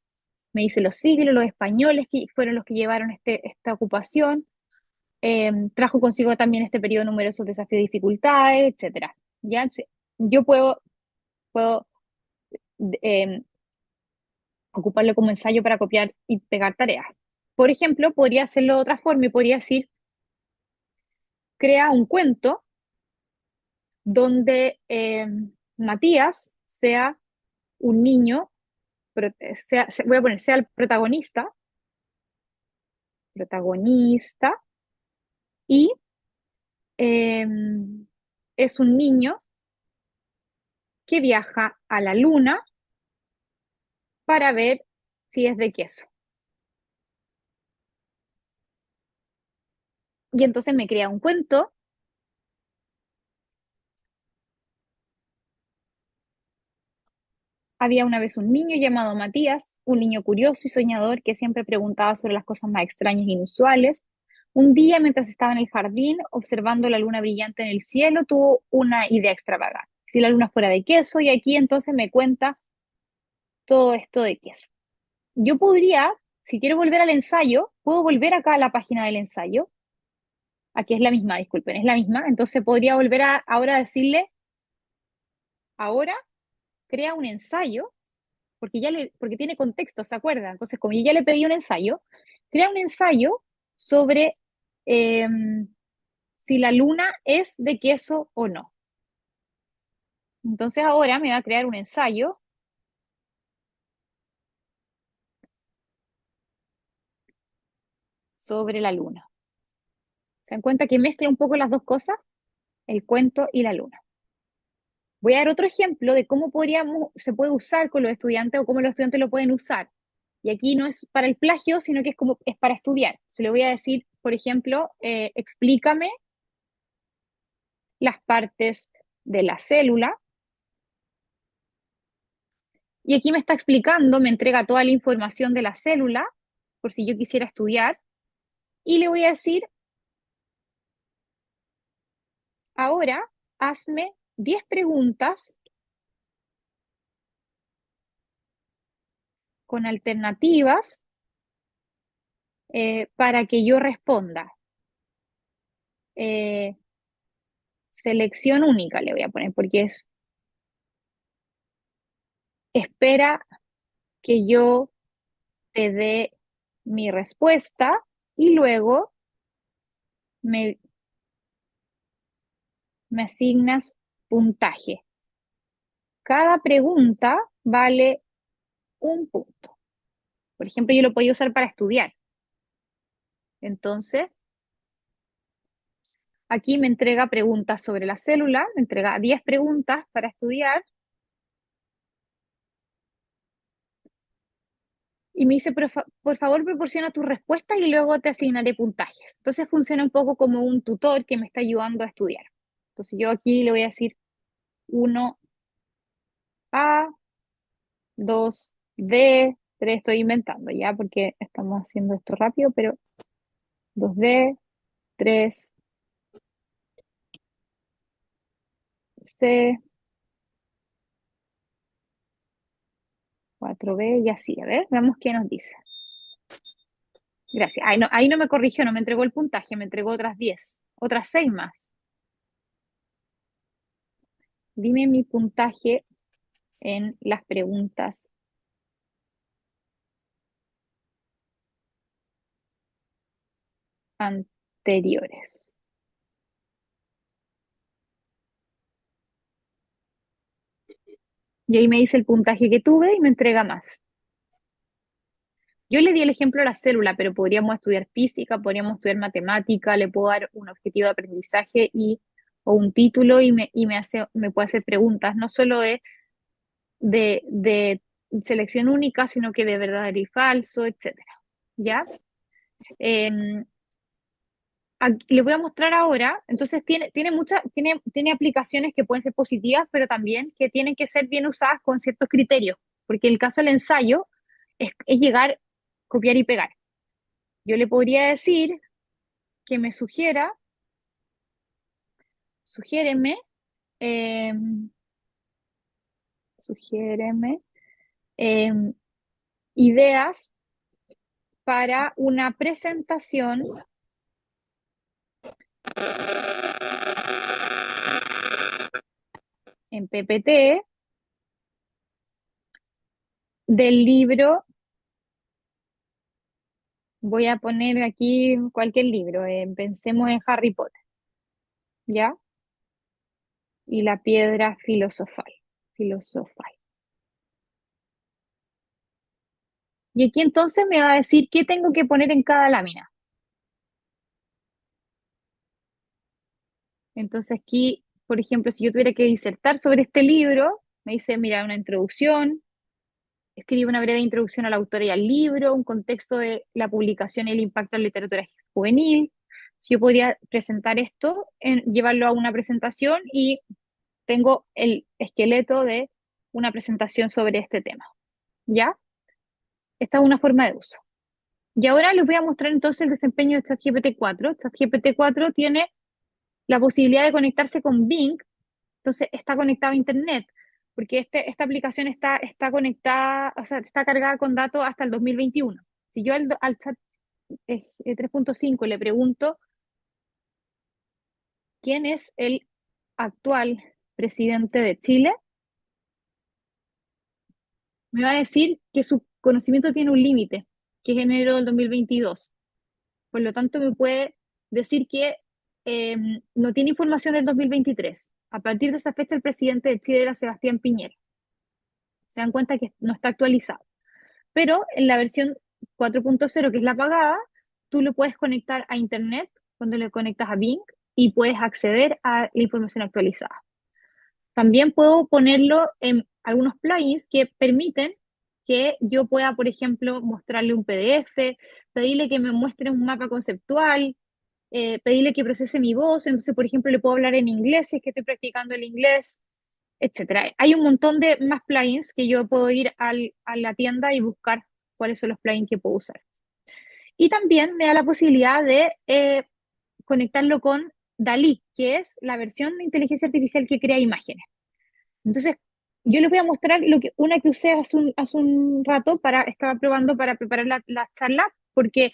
[SPEAKER 2] Me dice los siglos, los españoles que fueron los que llevaron esta ocupación. Trajo consigo también este periodo numerosos desafíos y dificultades, etcétera. ¿Ya? Yo puedo eh, ocuparlo como ensayo para copiar y pegar tareas. Por ejemplo, podría hacerlo de otra forma y podría decir, crea un cuento donde Matías sea un niño, voy a poner, sea el protagonista, y eh, es un niño que viaja a la luna para ver si es de queso. Y entonces me crea un cuento. Había una vez un niño llamado Matías, un niño curioso y soñador que siempre preguntaba sobre las cosas más extrañas e inusuales. Un día, mientras estaba en el jardín observando la luna brillante en el cielo, tuvo una idea extravagante. Si la luna fuera de queso, y aquí entonces me cuenta todo esto de queso. Yo podría, si quiero volver al ensayo, puedo volver acá a la página del ensayo. Aquí es la misma, disculpen, es la misma. Entonces podría volver ahora a decirle, ahora crea un ensayo porque tiene contexto, ¿se acuerda? Entonces, como yo ya le pedí un ensayo, crea un ensayo sobre eh, si la luna es de queso o no. Entonces ahora me va a crear un ensayo sobre la luna. ¿Se dan cuenta que mezcla un poco las dos cosas? El cuento y la luna. Voy a dar otro ejemplo de cómo se puede usar con los estudiantes o cómo los estudiantes lo pueden usar. Y aquí no es para el plagio, sino que es para estudiar. Se le voy a decir, por ejemplo, explícame las partes de la célula. Y aquí me está explicando, me entrega toda la información de la célula, por si yo quisiera estudiar. Y le voy a decir, ahora hazme 10 preguntas con alternativas para que yo responda. Selección única le voy a poner, porque espera que yo te dé mi respuesta y luego me asignas puntaje. Cada pregunta vale un punto. Por ejemplo, yo lo podía usar para estudiar. Entonces, aquí me entrega preguntas sobre la célula, me entrega 10 preguntas para estudiar y me dice, por favor, proporciona tus respuestas y luego te asignaré puntajes. Entonces funciona un poco como un tutor que me está ayudando a estudiar. Entonces yo aquí le voy a decir 1A, 2D, 3, estoy inventando ya porque estamos haciendo esto rápido, pero 2D, 3, C, 4B y así. A ver, veamos qué nos dice. Gracias. Ahí no me corrigió, no me entregó el puntaje, me entregó otras 10, otras 6 más. Dime mi puntaje en las preguntas anteriores. Y ahí me dice el puntaje que tuve y me entrega más. Yo le di el ejemplo a la célula, pero podríamos estudiar física, podríamos estudiar matemática, le puedo dar un objetivo de aprendizaje o un título y me puede hacer preguntas, no solo de selección única, sino que de verdadero y falso, etcétera. ¿Ya? Eh, le voy a mostrar ahora, entonces tiene aplicaciones que pueden ser positivas, pero también que tienen que ser bien usadas con ciertos criterios, porque el caso del ensayo es llegar, copiar y pegar. Yo le podría decir que me sugiéreme, eh, sugiéreme eh, ideas para una presentación en PPT del libro. Voy a poner aquí cualquier libro, pensemos en Harry Potter, ¿ya? Y la piedra filosofal. Y aquí entonces me va a decir qué tengo que poner en cada lámina. Entonces aquí, por ejemplo, si yo tuviera que disertar sobre este libro, me dice, mira, una introducción, escribe una breve introducción al autor y al libro, un contexto de la publicación y el impacto en la literatura juvenil. Si yo podría presentar esto, llevarlo a una presentación y tengo el esqueleto de una presentación sobre este tema. ¿Ya? Esta es una forma de uso. Y ahora les voy a mostrar entonces el desempeño de ChatGPT 4. ChatGPT 4 tiene la posibilidad de conectarse con Bing, entonces está conectado a Internet, porque esta aplicación está conectada, o sea, está cargada con datos hasta el 2021. Si yo al chat 3.5 le pregunto quién es el actual presidente de Chile, me va a decir que su conocimiento tiene un límite, que es enero del 2022. Por lo tanto, me puede decir que no tiene información del 2023. A partir de esa fecha, el presidente de Chile era Sebastián Piñera. Se dan cuenta que no está actualizado. Pero en la versión 4.0, que es la pagada, tú lo puedes conectar a Internet cuando le conectas a Bing y puedes acceder a la información actualizada. También puedo ponerlo en algunos plugins que permiten que yo pueda, por ejemplo, mostrarle un PDF, pedirle que me muestre un mapa conceptual, pedirle que procese mi voz. Entonces, por ejemplo, le puedo hablar en inglés si es que estoy practicando el inglés, etcétera. Hay un montón de más plugins que yo puedo ir a la tienda y buscar cuáles son los plugins que puedo usar. Y también me da la posibilidad de conectarlo con DALL-E, que es la versión de inteligencia artificial que crea imágenes. Entonces, yo les voy a mostrar una que usé hace un rato estaba probando para preparar la charla, porque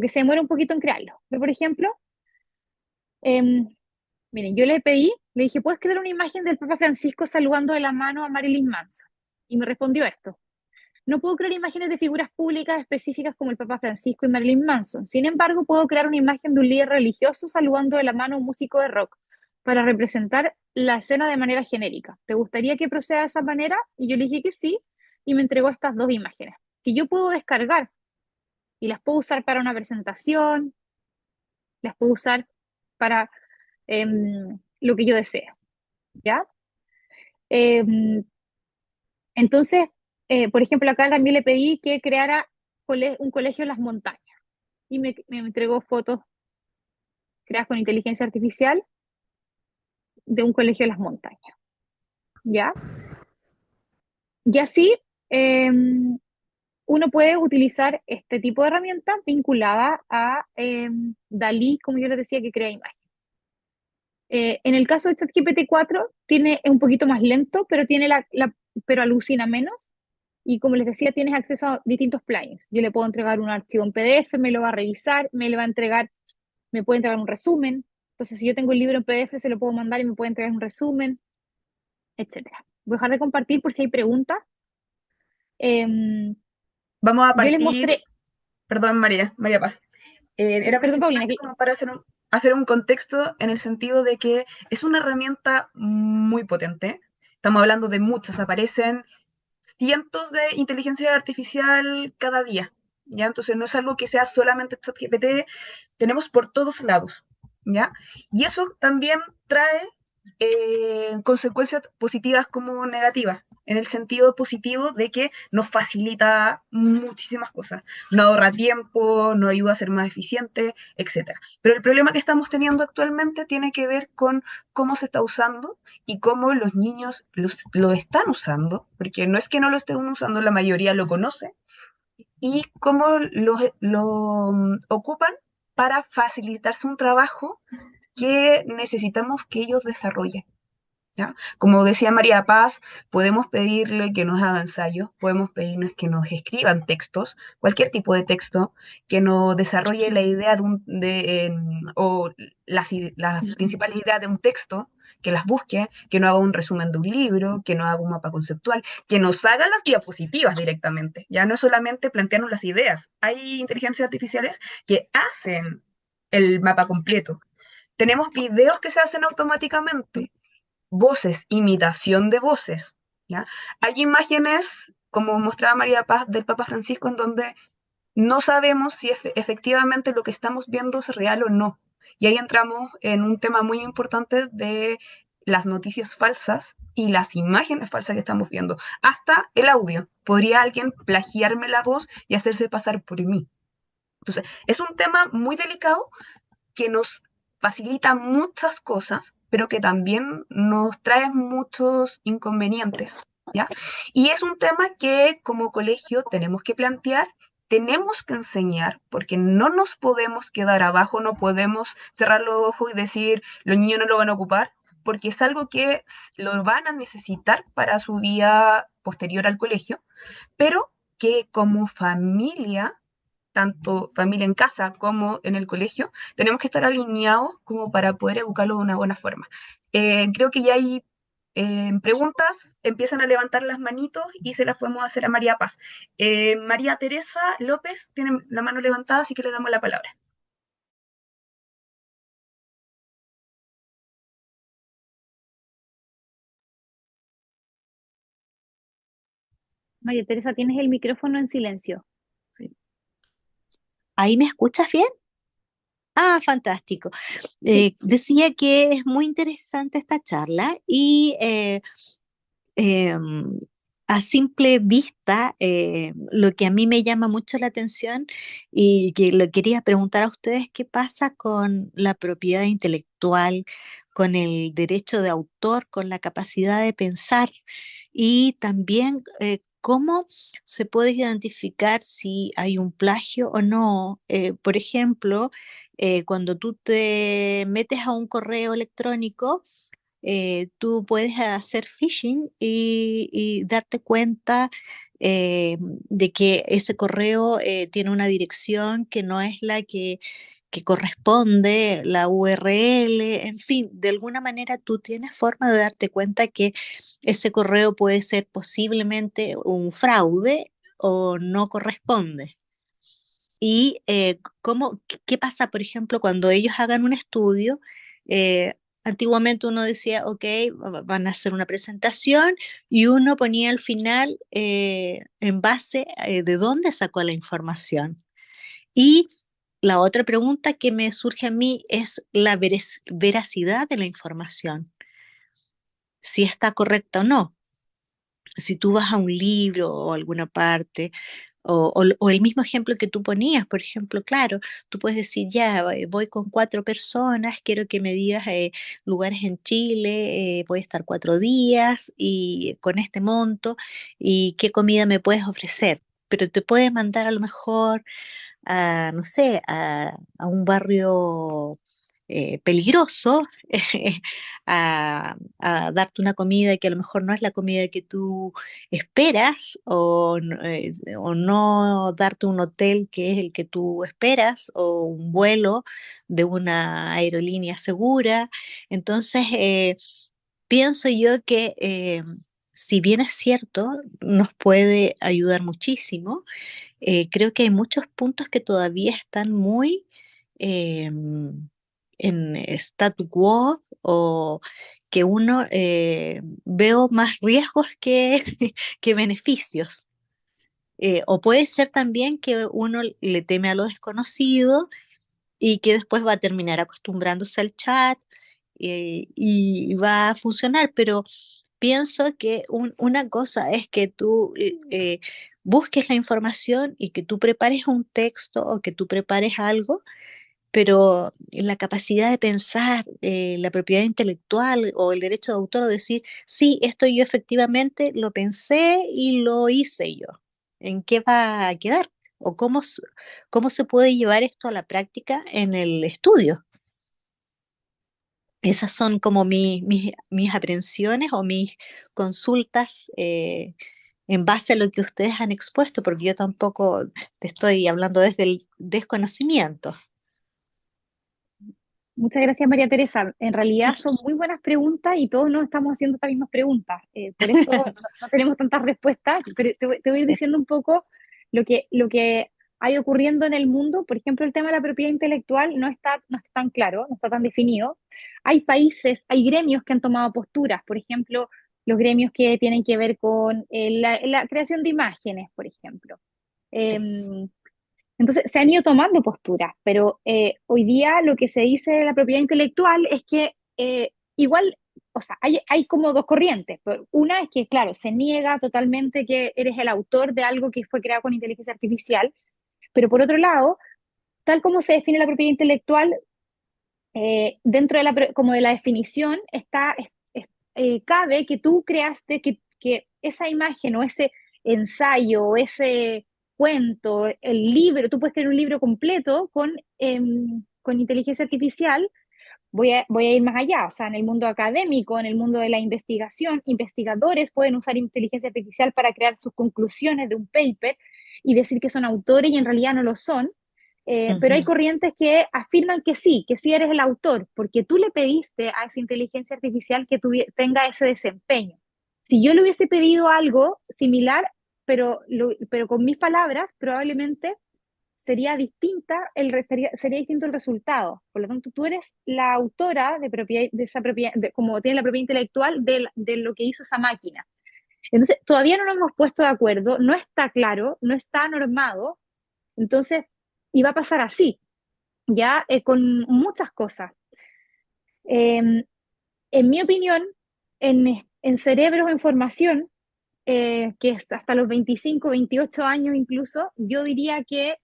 [SPEAKER 2] se demora un poquito en crearlo. Pero, por ejemplo, em, miren, yo le dije, ¿puedes crear una imagen del Papa Francisco saludando de la mano a Marilyn Manson? Y me respondió esto. No puedo crear imágenes de figuras públicas específicas como el Papa Francisco y Marilyn Manson. Sin embargo, puedo crear una imagen de un líder religioso saludando de la mano a un músico de rock para representar la escena de manera genérica. ¿Te gustaría que proceda de esa manera? Y yo le dije que sí, y me entregó estas dos imágenes, que yo puedo descargar y las puedo usar para una presentación, las puedo usar para lo que yo desee, ¿ya? Em, entonces, por ejemplo, acá también le pedí que creara un colegio en las montañas y me entregó fotos creadas con inteligencia artificial de un colegio en las montañas, ¿ya? Y así uno puede utilizar este tipo de herramientas vinculada a DALL-E, como yo les decía, que crea imágenes. En el caso de ChatGPT 4, es un poquito más lento, pero, pero alucina menos. Y como les decía, tienes acceso a distintos plugins. Yo le puedo entregar un archivo en PDF, me lo va a revisar, me puede entregar un resumen. Entonces, si yo tengo el libro en PDF, se lo puedo mandar y me puede entregar un resumen, etcétera. Voy a dejar de compartir por si hay preguntas. Em,
[SPEAKER 1] Vamos a
[SPEAKER 2] yo les
[SPEAKER 1] partir,
[SPEAKER 2] mostré,
[SPEAKER 1] perdón, María Paz. Era
[SPEAKER 2] perdón, Paulina,
[SPEAKER 1] principalmente como para hacer un contexto en el sentido de que es una herramienta muy potente. Estamos hablando de muchas, aparecen cientos de inteligencia artificial cada día. ¿Ya? Entonces no es algo que sea solamente ChatGPT, tenemos por todos lados. ¿Ya? Y eso también trae consecuencias positivas como negativas, en el sentido positivo de que nos facilita muchísimas cosas, no ahorra tiempo, nos ayuda a ser más eficiente, etcétera. Pero el problema que estamos teniendo actualmente tiene que ver con cómo se está usando y cómo los niños lo están usando, porque no es que no lo estén usando, la mayoría lo conoce, y cómo lo ocupan para facilitarse un trabajo que necesitamos que ellos desarrollen. ¿Ya? Como decía María Paz, podemos pedirle que nos haga ensayos, podemos pedirles que nos escriban textos, cualquier tipo de texto, que nos desarrolle la idea o las principales ideas de un texto, que las busque, que nos haga un resumen de un libro, que nos haga un mapa conceptual, que nos haga las diapositivas directamente. Ya no es solamente plantearnos las ideas, hay inteligencias artificiales que hacen el mapa completo. Tenemos videos que se hacen automáticamente, voces, imitación de voces, ¿ya? Hay imágenes, como mostraba María Paz, del Papa Francisco, en donde no sabemos si efectivamente lo que estamos viendo es real o no. Y ahí entramos en un tema muy importante de las noticias falsas y las imágenes falsas que estamos viendo. Hasta el audio. ¿Podría alguien plagiarme la voz y hacerse pasar por mí? Entonces, es un tema muy delicado que nos facilita muchas cosas, pero que también nos trae muchos inconvenientes, ¿ya? Y es un tema que como colegio tenemos que plantear, tenemos que enseñar, porque no nos podemos quedar abajo, no podemos cerrar los ojos y decir, los niños no lo van a ocupar, porque es algo que lo van a necesitar para su vida posterior al colegio, pero que como familia, tanto familia en casa como en el colegio, tenemos que estar alineados como para poder educarlo de una buena forma. Creo que ya hay preguntas, empiezan a levantar las manitos y se las podemos hacer a María Paz. María Teresa López tiene la mano levantada, así que le damos la palabra.
[SPEAKER 2] María Teresa, tienes el micrófono en silencio.
[SPEAKER 1] Sí.
[SPEAKER 3] ¿Ahí me escuchas bien? Ah, fantástico.
[SPEAKER 2] Sí.
[SPEAKER 3] Decía que es muy interesante esta charla y em, a simple vista, lo que a mí me llama mucho la atención y que lo quería preguntar a ustedes, ¿qué pasa con la propiedad intelectual, con el derecho de autor, con la capacidad de pensar y también ¿cómo se puede identificar si hay un plagio o no? Por ejemplo, cuando tú te metes a un correo electrónico, tú puedes hacer phishing y darte cuenta de que ese correo tiene una dirección que no es la que corresponde, la URL, en fin, de alguna manera tú tienes forma de darte cuenta que ese correo puede ser posiblemente un fraude o no corresponde. Y qué pasa, por ejemplo, cuando ellos hagan un estudio. Antiguamente uno decía, ok, van a hacer una presentación y uno ponía al final en base de dónde sacó la información. Y la otra pregunta que me surge a mí es la veracidad de la información, si está correcta o no. Si tú vas a un libro o alguna parte, o el mismo ejemplo que tú ponías, por ejemplo, claro, tú puedes decir, ya, voy con 4 personas, quiero que me digas lugares en Chile, voy a estar 4 días y con este monto, y qué comida me puedes ofrecer. Pero te puede mandar a lo mejor a, no sé, a un barrio peligroso, a darte una comida que a lo mejor no es la comida que tú esperas, o no darte un hotel que es el que tú esperas, o un vuelo de una aerolínea segura. Entonces, pienso yo que si bien es cierto, nos puede ayudar muchísimo. Creo que hay muchos puntos que todavía están muy en statu quo, o que uno veo más riesgos que, que beneficios. O puede ser también que uno le teme a lo desconocido y que después va a terminar acostumbrándose al chat y va a funcionar, pero pienso que una cosa es que tú busques la información y que tú prepares un texto o que tú prepares algo, pero la capacidad de pensar, la propiedad intelectual o el derecho de autor, o decir, sí, esto yo efectivamente lo pensé y lo hice yo, ¿en qué va a quedar? ¿O cómo se puede llevar esto a la práctica en el estudio? Esas son como mis aprensiones o mis consultas en base a lo que ustedes han expuesto, porque yo tampoco te estoy hablando desde el desconocimiento.
[SPEAKER 2] Muchas gracias, María Teresa. En realidad son muy buenas preguntas y todos nos estamos haciendo estas mismas preguntas. Por eso no tenemos tantas respuestas, pero te voy a ir diciendo un poco lo que hay ocurriendo en el mundo. Por ejemplo, el tema de la propiedad intelectual no está tan claro, no está tan definido. Hay países, hay gremios que han tomado posturas, por ejemplo, los gremios que tienen que ver con la creación de imágenes, por ejemplo.
[SPEAKER 3] Sí.
[SPEAKER 2] Entonces, se han ido tomando posturas, pero hoy día lo que se dice de la propiedad intelectual es que igual, o sea, hay como dos corrientes. Una es que, claro, se niega totalmente que eres el autor de algo que fue creado con inteligencia artificial, pero por otro lado, tal como se define la propiedad intelectual, dentro de como de la definición cabe que tú creaste, que esa imagen o ese ensayo o ese cuento, el libro, tú puedes crear un libro completo con inteligencia artificial. Voy a ir más allá, o sea, en el mundo académico, en el mundo de la investigación, investigadores pueden usar inteligencia artificial para crear sus conclusiones de un paper y decir que son autores y en realidad no lo son. Pero hay
[SPEAKER 3] Ujú,
[SPEAKER 2] corrientes que afirman que sí eres el autor, porque tú le pediste a esa inteligencia artificial que tenga ese desempeño. Si yo le hubiese pedido algo similar, pero con mis palabras, probablemente sería distinto el resultado. Por lo tanto, tú eres la autora de esa propiedad, como tiene la propiedad intelectual de lo que hizo esa máquina. Entonces, todavía no nos hemos puesto de acuerdo, no está claro, no está normado, entonces, y va a pasar así, ya con muchas cosas. Eh, en mi opinión, en cerebros en formación, que es hasta los 25, 28 años incluso, yo diría que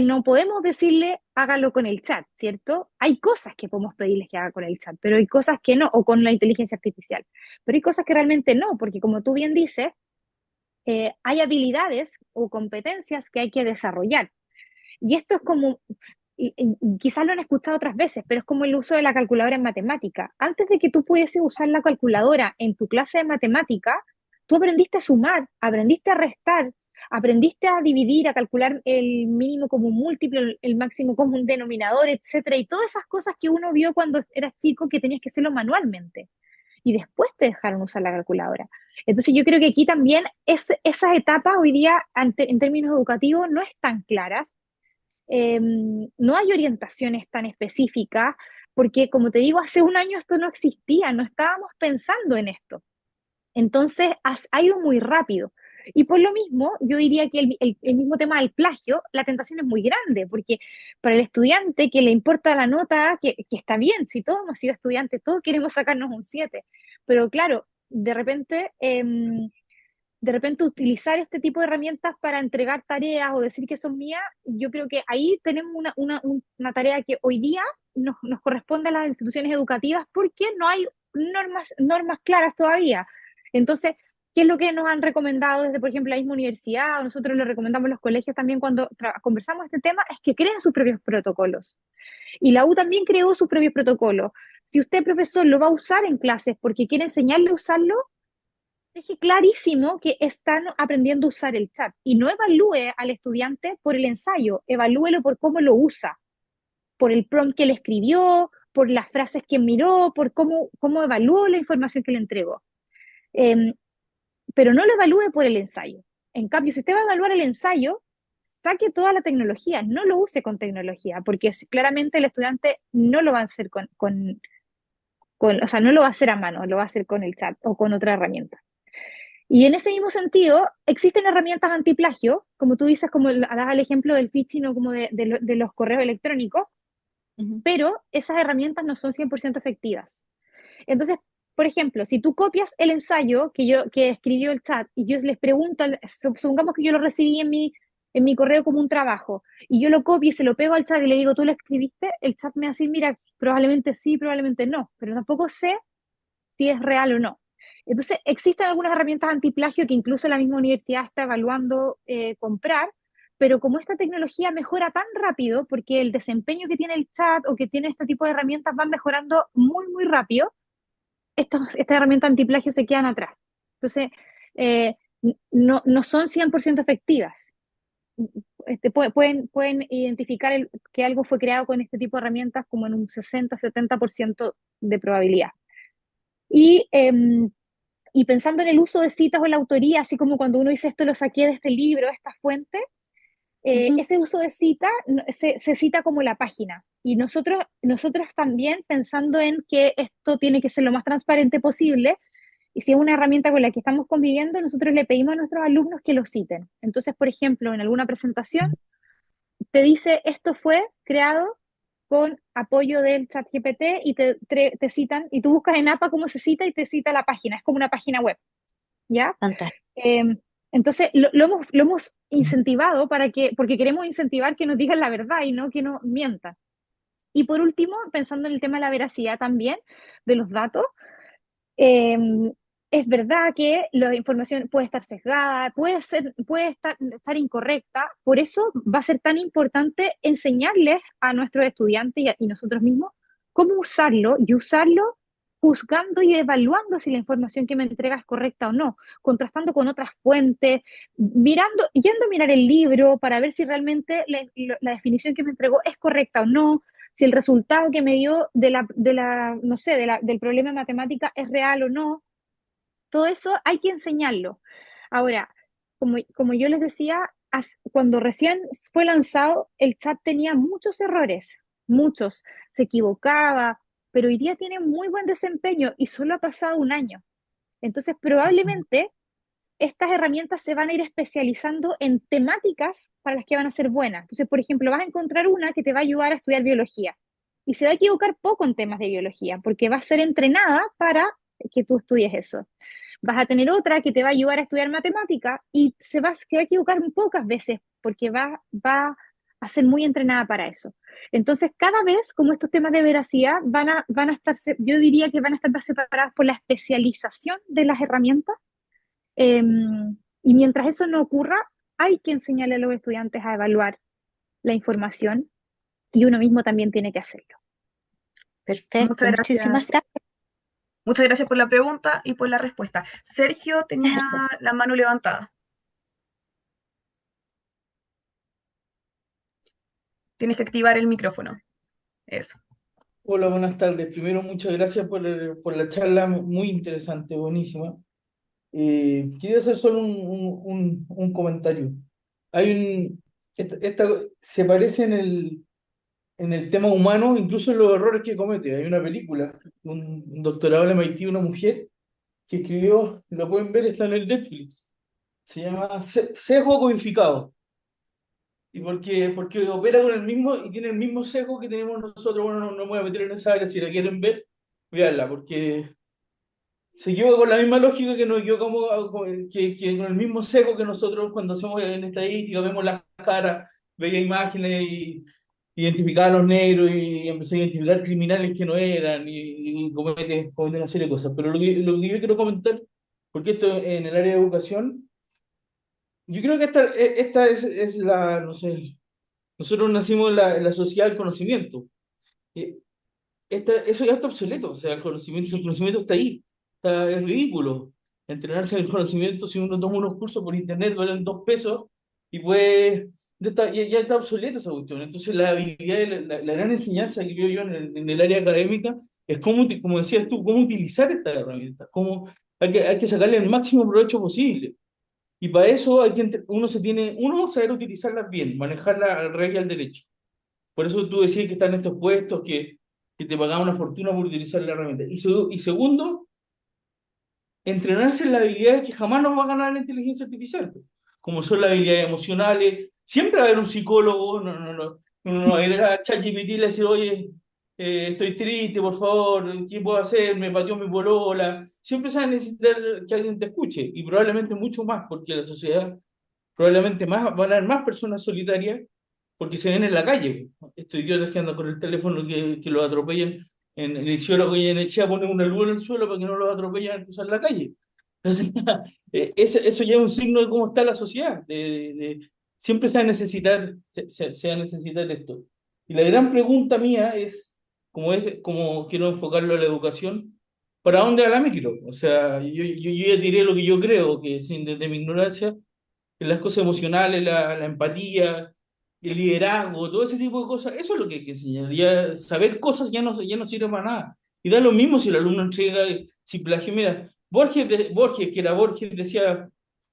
[SPEAKER 2] no podemos decirle hágalo con el chat, ¿cierto? Hay cosas que podemos pedirles que haga con el chat, pero hay cosas que no, o con la inteligencia artificial, pero hay cosas que realmente no, porque como tú bien dices, hay habilidades o competencias que hay que desarrollar. Y esto es como, quizás lo han escuchado otras veces, pero es como el uso de la calculadora en matemática. Antes de que tú pudieses usar la calculadora en tu clase de matemática, tú aprendiste a sumar, aprendiste a restar, aprendiste a dividir, a calcular el mínimo común múltiplo, el máximo común denominador, etcétera, y todas esas cosas que uno vio cuando eras chico que tenías que hacerlo manualmente. Y después te dejaron usar la calculadora. Entonces yo creo que aquí también esas etapas hoy día en términos educativos no están claras, no hay orientaciones tan específicas, porque como te digo, hace un año esto no existía, no estábamos pensando en esto. Entonces ha ido muy rápido. Y por lo mismo, yo diría que el mismo tema del plagio, la tentación es muy grande, porque para el estudiante que le importa la nota, que está bien, si todos hemos sido estudiantes, todos queremos sacarnos un 7, pero claro, de repente utilizar este tipo de herramientas para entregar tareas o decir que son mías, yo creo que ahí tenemos una tarea que hoy día nos corresponde a las instituciones educativas porque no hay normas claras todavía. Entonces, ¿qué es lo que nos han recomendado desde, por ejemplo, la misma universidad, o nosotros lo recomendamos a los colegios también cuando conversamos este tema? Es que creen sus propios protocolos. Y la U también creó sus propios protocolos. Si usted, profesor, lo va a usar en clases porque quiere enseñarle a usarlo, deje clarísimo que están aprendiendo a usar el chat y no evalúe al estudiante por el ensayo, evalúelo por cómo lo usa, por el prompt que le escribió, por las frases que miró, por cómo evaluó la información que le entregó. Eh, pero no lo evalúe por el ensayo. En cambio, si usted va a evaluar el ensayo, saque toda la tecnología, no lo use con tecnología, porque claramente el estudiante no lo va a hacer o sea, no lo va a hacer a mano, lo va a hacer con el chat o con otra herramienta. Y en ese mismo sentido, existen herramientas antiplagio, como tú dices, como das el ejemplo del phishing o como de los correos electrónicos, pero esas herramientas no son 100% efectivas. Entonces, por ejemplo, si tú copias el ensayo que escribió el chat y yo les pregunto, supongamos que yo lo recibí en mi correo como un trabajo, y yo lo copio y se lo pego al chat y le digo, ¿tú lo escribiste? El chat me va a decir, mira, probablemente sí, probablemente no, pero tampoco sé si es real o no. Entonces, existen algunas herramientas antiplagio que incluso la misma universidad está evaluando comprar, pero como esta tecnología mejora tan rápido, porque el desempeño que tiene el chat o que tiene este tipo de herramientas van mejorando muy, muy rápido, estas herramientas antiplagio se quedan atrás. Entonces, eh, no son 100% efectivas. Pueden identificar que algo fue creado con este tipo de herramientas como en un 60-70% de probabilidad. Y, y pensando en el uso de citas o la autoría, así como cuando uno dice esto lo saqué de este libro, de esta fuente, ese uso de cita se cita como la página. Y nosotros también pensando en que esto tiene que ser lo más transparente posible, y si es una herramienta con la que estamos conviviendo, nosotros le pedimos a nuestros alumnos que lo citen. Entonces, por ejemplo, en alguna presentación te dice esto fue creado con apoyo del chat GPT y te citan, y tú buscas en APA cómo se cita y te cita la página, es como una página web, ¿ya?
[SPEAKER 3] Fantástico.
[SPEAKER 2] Entonces, lo hemos incentivado porque queremos incentivar que nos digan la verdad y no que no mientan. Y por último, pensando en el tema de la veracidad también de los datos, eh, es verdad que la información puede estar sesgada, puede estar incorrecta, por eso va a ser tan importante enseñarles a nuestros estudiantes y nosotros mismos cómo usarlo y usarlo juzgando y evaluando si la información que me entrega es correcta o no, contrastando con otras fuentes, yendo a mirar el libro para ver si realmente la definición que me entregó es correcta o no, si el resultado que me dio no sé, del problema de matemática es real o no. Todo eso hay que enseñarlo. Ahora, como yo les decía, cuando recién fue lanzado, el chat tenía muchos errores, muchos, se equivocaba, pero hoy día tiene muy buen desempeño y solo ha pasado un año. Entonces, probablemente estas herramientas se van a ir especializando en temáticas para las que van a ser buenas. Entonces, por ejemplo, vas a encontrar una que te va a ayudar a estudiar biología y se va a equivocar poco en temas de biología porque va a ser entrenada para que tú estudies eso. Vas a tener otra que te va a ayudar a estudiar matemática y que va a equivocar pocas veces porque va ser muy entrenada para eso. Entonces, cada vez, como estos temas de veracidad van a estar, yo diría que van a estar más separados por la especialización de las herramientas, eh, y mientras eso no ocurra, hay que enseñarle a los estudiantes a evaluar la información y uno mismo también tiene que hacerlo.
[SPEAKER 3] Perfecto,
[SPEAKER 1] Muchas gracias.
[SPEAKER 3] muchísimas gracias.
[SPEAKER 1] Muchas gracias por la pregunta y por la respuesta. Sergio tenía la mano levantada. Tienes que activar el micrófono. Eso.
[SPEAKER 4] Hola, buenas tardes. Primero, muchas gracias por la charla, muy interesante, buenísima. Quería hacer solo un comentario. Hay se parece en el tema humano, incluso en los errores que comete. Hay una película, un doctorado en MIT, una mujer que escribió, lo pueden ver, está en el Netflix. Se llama Sesgo Codificado. Y porque opera con el mismo y tiene el mismo sesgo que tenemos nosotros. Bueno, no me voy a meter en esa área, si la quieren ver, véanla, porque se equivoca con la misma lógica que nos equivocamos, que con el mismo sesgo que nosotros cuando hacemos en estadística, vemos las caras, veía imágenes y identificaba a los negros y empezó a identificar criminales que no eran y comete una serie de cosas. Pero lo que yo quiero comentar, porque esto en el área de educación, yo creo que esta es la, no sé, nosotros nacimos en la sociedad del conocimiento. Y eso ya está obsoleto, o sea, el conocimiento está ahí, es ridículo. Entrenarse en el conocimiento, si uno toma unos cursos por internet, valen 2 pesos, y pues ya está obsoleto esa cuestión. Entonces, la habilidad, la gran enseñanza que veo yo en el área académica es cómo, como decías tú, cómo utilizar estas herramientas, hay que sacarle el máximo provecho posible. Y para eso uno saber utilizarlas bien, manejarlas al revés y al derecho. Por eso tú decías que están estos puestos que te pagaban una fortuna por utilizar la herramienta. Y segundo, entrenarse en las habilidades que jamás nos va a ganar la inteligencia artificial, como son las habilidades emocionales. Siempre va a haber un psicólogo, no va a ir a ChatGPT y le decir, oye, estoy triste, por favor, ¿qué puedo hacer? Me pateó mi polola. Siempre se va a necesitar que alguien te escuche, y probablemente mucho más, porque la sociedad probablemente van a haber más personas solitarias porque se ven en la calle. Estos idiotas que andan con el teléfono que los atropellan en el Isidoro Goyenechea, ponen una luz en el suelo para que no los atropellen al cruzar la calle. Entonces, eso ya es un signo de cómo está la sociedad. Siempre se va a necesitar esto. Y la gran pregunta mía es, como quiero enfocarlo a la educación, ¿para dónde va la micro? O sea, yo ya diré lo que yo creo, que sin desde mi ignorancia, en las cosas emocionales, la empatía, el liderazgo, todo ese tipo de cosas, eso es lo que hay que enseñar. Ya, saber cosas ya no sirve para nada. Y da lo mismo si el alumno entrega, si plagio. Mira, Borges, que era Borges, decía,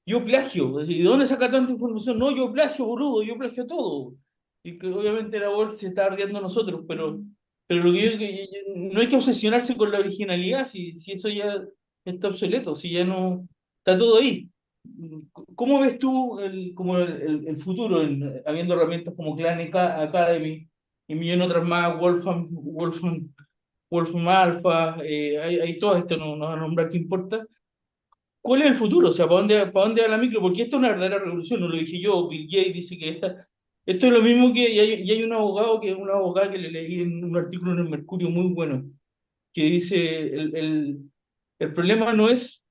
[SPEAKER 4] yo plagio. ¿Y de dónde saca tanta información? No, yo plagio, boludo, yo plagio todo. Y que obviamente era Borges, se está riendo a nosotros, pero no hay que obsesionarse con la originalidad, si eso ya está obsoleto, si ya no, está todo ahí. ¿Cómo ves tú como el futuro, habiendo herramientas como Academy y millón otras más, Wolfram Alpha, hay todas estas, no van a nombrar qué importa? ¿Cuál es el futuro? O sea, ¿para dónde va la micro? Porque esta es una verdadera revolución, no lo dije yo, Bill Gates dice que esto es lo mismo y hay una abogada que le leí en un artículo en el Mercurio muy bueno, que dice, el problema no es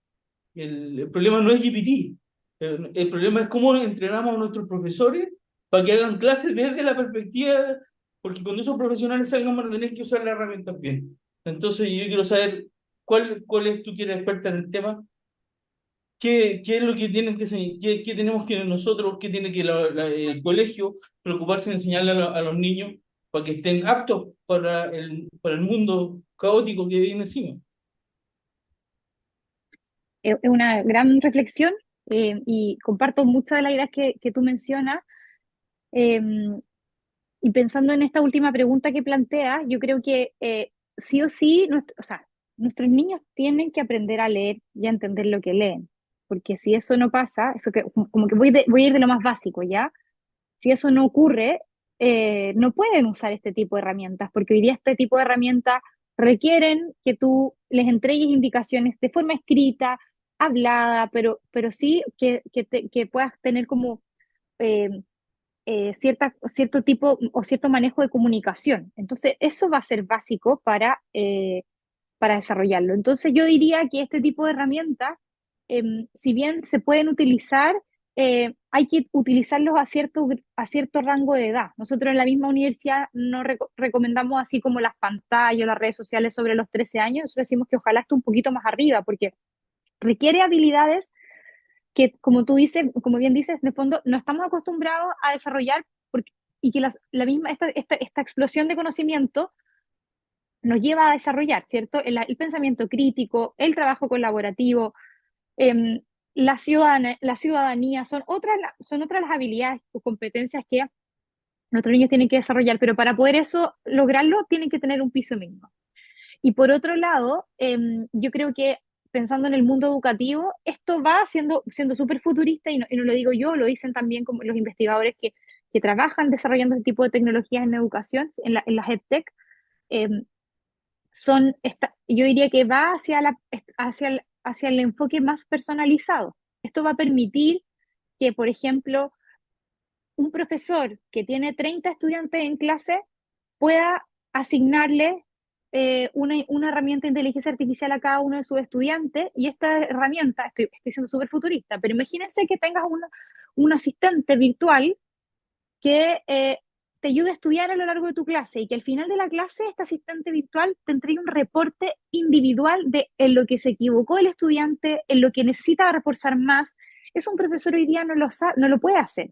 [SPEAKER 4] el problema no es GPT. El problema es cómo entrenamos a nuestros profesores para que hagan clases desde la perspectiva, porque cuando esos profesionales salgan van a tener que usar las herramientas bien. Entonces, yo quiero saber cuál es, tú que eres experta en el tema, qué es lo que tienes que enseñar, qué tenemos que nosotros, qué tiene que el colegio preocuparse de enseñarle a los niños para que estén aptos para el mundo caótico que viene encima.
[SPEAKER 2] Es una gran reflexión, y comparto muchas de las ideas que tú mencionas. eh, y pensando en esta última pregunta que planteas, yo creo que sí o sí, o sea, nuestros niños tienen que aprender a leer y a entender lo que leen, porque si eso no pasa, eso que, como que voy a ir de lo más básico, ¿ya? Si eso no ocurre, no pueden usar este tipo de herramientas, porque hoy día este tipo de herramientas requieren que tú les entregues indicaciones de forma escrita, hablada, pero sí que puedas tener como, eh, cierto tipo o cierto manejo de comunicación. Entonces, eso va a ser básico para desarrollarlo. Entonces, yo diría que este tipo de herramientas, si bien se pueden utilizar, hay que utilizarlos a cierto rango de edad. Nosotros en la misma universidad no recomendamos así como las pantallas o las redes sociales sobre los 13 años, nosotros decimos que ojalá esté un poquito más arriba, porque requiere habilidades que, como tú dices, como bien dices, de fondo no estamos acostumbrados a desarrollar y que la misma, esta explosión de conocimiento nos lleva a desarrollar, ¿cierto? El pensamiento crítico, el trabajo colaborativo, eh, la ciudadanía, son otras las habilidades o competencias que nuestros niños tienen que desarrollar, pero para poder eso, lograrlo, tienen que tener un piso mínimo. Y por otro lado, yo creo que pensando en el mundo educativo, esto va siendo súper futurista y no lo digo yo, lo dicen también como los investigadores que trabajan desarrollando este tipo de tecnologías en educación, en las EdTech. eh, yo diría que va hacia el enfoque más personalizado. Esto va a permitir que, por ejemplo, un profesor que tiene 30 estudiantes en clase pueda asignarle una herramienta de inteligencia artificial a cada uno de sus estudiantes y esta herramienta, estoy siendo súper futurista, pero imagínense que tengas un asistente virtual que te ayude a estudiar a lo largo de tu clase y que al final de la clase este asistente virtual te entregue un reporte individual de en lo que se equivocó el estudiante, en lo que necesita reforzar más. Eso un profesor hoy día no lo puede hacer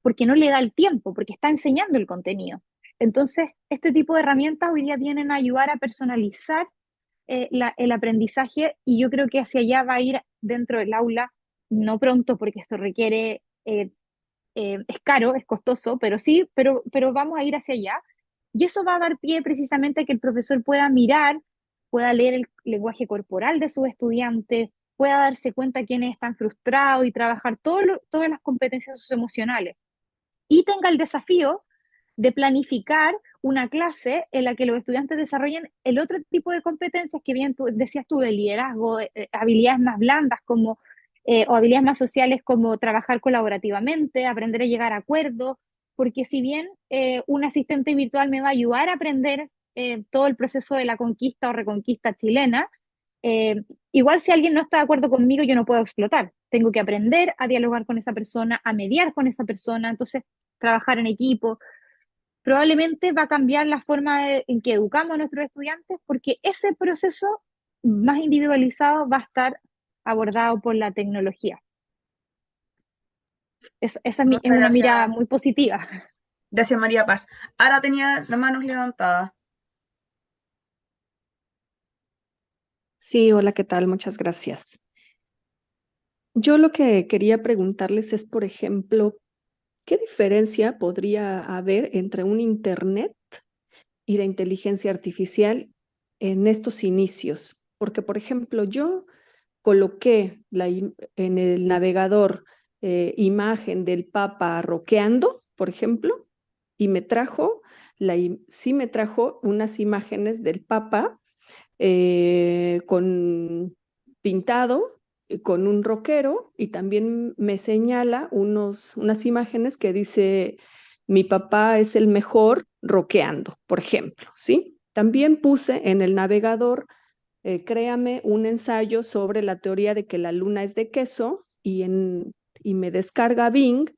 [SPEAKER 2] porque no le da el tiempo, porque está enseñando el contenido. Entonces, este tipo de herramientas hoy día vienen a ayudar a personalizar el aprendizaje y yo creo que hacia allá va a ir dentro del aula, no pronto porque esto requiere es caro, es costoso, pero sí, pero vamos a ir hacia allá. Y eso va a dar pie precisamente a que el profesor pueda mirar, pueda leer el lenguaje corporal de sus estudiantes, pueda darse cuenta quiénes están frustrados y trabajar todas las competencias socioemocionales. Y tenga el desafío de planificar una clase en la que los estudiantes desarrollen el otro tipo de competencias que bien tú decías tú, de liderazgo, habilidades más blandas como, o habilidades más sociales como trabajar colaborativamente, aprender a llegar a acuerdos, porque si bien un asistente virtual me va a ayudar a aprender todo el proceso de la conquista o reconquista chilena, eh, igual si alguien no está de acuerdo conmigo, yo no puedo explotar. Tengo que aprender a dialogar con esa persona, a mediar con esa persona, entonces trabajar en equipo probablemente va a cambiar la forma en que educamos a nuestros estudiantes porque ese proceso más individualizado va a estar abordado por la tecnología. Es
[SPEAKER 1] Muchas
[SPEAKER 2] una mirada
[SPEAKER 1] gracias.
[SPEAKER 2] muy positiva.
[SPEAKER 1] Gracias, María Paz. Ahora tenía las manos levantadas.
[SPEAKER 5] Sí, hola, ¿qué tal? Muchas gracias. Yo lo que quería preguntarles es, por ejemplo, ¿qué diferencia podría haber entre un Internet y la inteligencia artificial en estos inicios? Porque, por ejemplo, yo coloqué en el navegador imagen del Papa roqueando, por ejemplo, y sí me trajo unas imágenes del Papa con pintado, con un rockero, y también me señala unas imágenes que dice, mi papá es el mejor rockeando, por ejemplo, ¿sí? También puse en el navegador, créame un ensayo sobre la teoría de que la luna es de queso, y me descarga Bing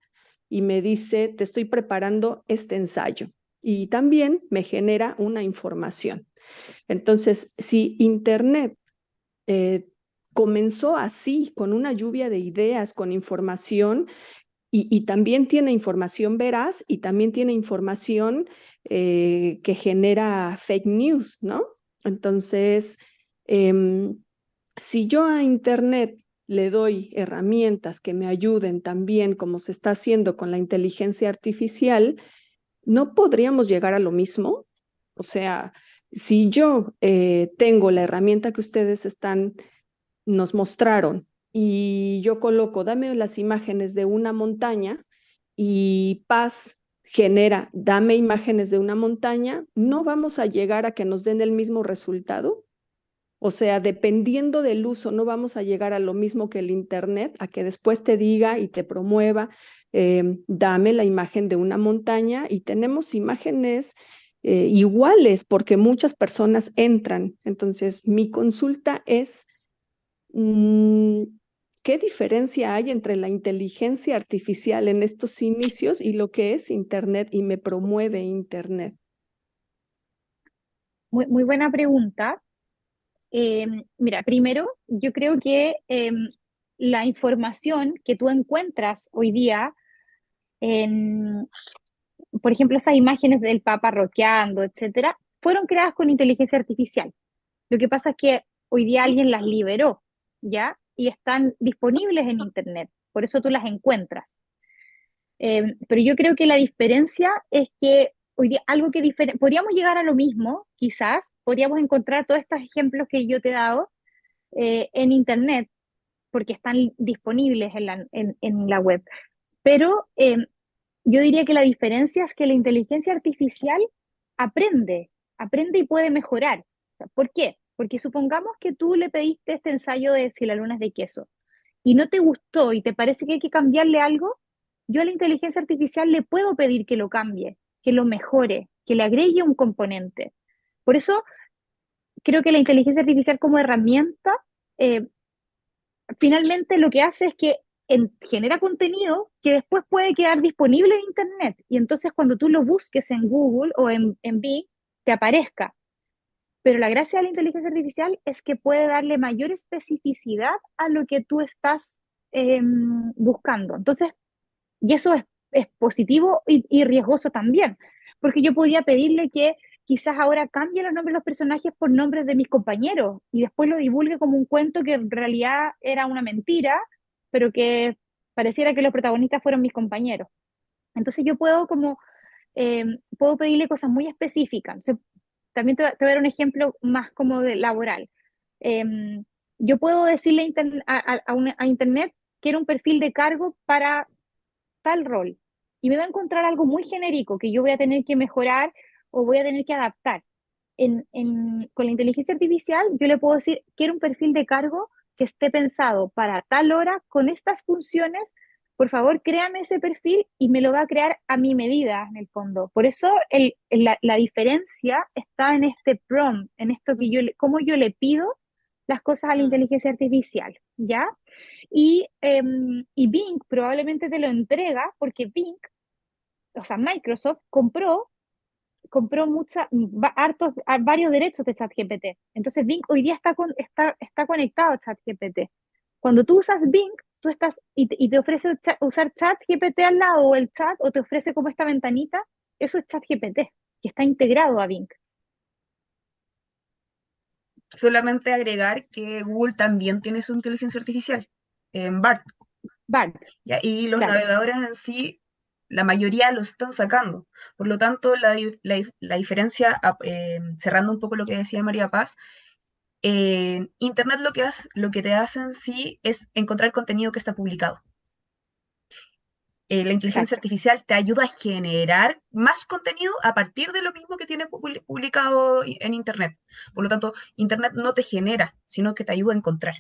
[SPEAKER 5] y me dice, te estoy preparando este ensayo. Y también me genera una información. Entonces, si Internet eh, comenzó así, con una lluvia de ideas, con información, y también tiene información veraz y también tiene información que genera fake news, ¿no? Entonces, em, si yo a Internet le doy herramientas que me ayuden también, como se está haciendo con la inteligencia artificial, ¿no podríamos llegar a lo mismo? O sea, si yo tengo la herramienta que ustedes nos mostraron y yo coloco, dame las imágenes de una montaña y Paz genera, dame imágenes de una montaña, ¿no vamos a llegar a que nos den el mismo resultado? O sea, dependiendo del uso, no vamos a llegar a lo mismo que el Internet, a que después te diga y te promueva, dame la imagen de una montaña y tenemos imágenes iguales porque muchas personas entran. Entonces, mi consulta es, mm, ¿qué diferencia hay entre la inteligencia artificial en estos inicios y lo que es Internet y me promueve Internet?
[SPEAKER 2] Muy buena pregunta. Mira, primero, yo creo que la información que tú encuentras hoy día en, por ejemplo, esas imágenes del Papa roqueando, etcétera, fueron creadas con inteligencia artificial. Lo que pasa es que hoy día alguien las liberó, ¿ya? Y están disponibles en Internet, por eso tú las encuentras. Pero yo creo que la diferencia es que hoy día algo que podríamos llegar a lo mismo, quizás, podríamos encontrar todos estos ejemplos que yo te he dado en Internet, porque están disponibles en la web. Pero yo diría que la diferencia es que la inteligencia artificial aprende, aprende y puede mejorar. O sea, ¿por qué? Porque supongamos que tú le pediste este ensayo de si la luna es de queso y no te gustó y te parece que hay que cambiarle algo, yo a la inteligencia artificial le puedo pedir que lo cambie, que lo mejore, que le agregue un componente. Por eso creo que la inteligencia artificial como herramienta eh, finalmente lo que hace es que genera contenido que después puede quedar disponible en Internet. Y entonces cuando tú lo busques en Google o en Bing, te aparezca. Pero la gracia de la inteligencia artificial es que puede darle mayor especificidad a lo que tú estás buscando. Entonces, y eso es positivo y riesgoso también, porque yo podía pedirle que quizás ahora cambie los nombres de los personajes por nombres de mis compañeros y después lo divulgue como un cuento que en realidad era una mentira, pero que pareciera que los protagonistas fueron mis compañeros. Entonces yo puedo como, puedo pedirle cosas muy específicas. O sea, también te voy a dar un ejemplo más como de laboral. Em, yo puedo decirle a Internet que era un perfil de cargo para tal rol y me va a encontrar algo muy genérico que yo voy a tener que mejorar o voy a tener que adaptar. Con la inteligencia artificial yo le puedo decir, quiero un perfil de cargo que esté pensado para tal hora con estas funciones, por favor créame ese perfil y me lo va a crear a mi medida en el fondo. Por eso la diferencia está en este prompt, en esto que cómo yo le pido las cosas a la inteligencia artificial, ¿ya? Y Bing probablemente te lo entrega porque Bing, o sea, Microsoft compró varios derechos de ChatGPT. Entonces Bing hoy día está conectado a ChatGPT. Cuando tú usas Bing, tú estás y te ofrece usar ChatGPT al lado o el chat o te ofrece como esta ventanita, eso es ChatGPT, que está integrado a Bing.
[SPEAKER 1] Solamente agregar que Google también tiene su inteligencia artificial, en BART,
[SPEAKER 2] Bart,
[SPEAKER 1] ¿ya? Y los
[SPEAKER 2] claro.
[SPEAKER 1] navegadores en sí, la mayoría lo están sacando. Por lo tanto, la diferencia, cerrando un poco lo que decía María Paz, Internet lo que te hace en sí es encontrar contenido que está publicado. La inteligencia
[SPEAKER 2] Exacto.
[SPEAKER 1] artificial te ayuda a generar más contenido a partir de lo mismo que tiene publicado en Internet. Por lo tanto, Internet no te genera, sino que te ayuda a encontrar.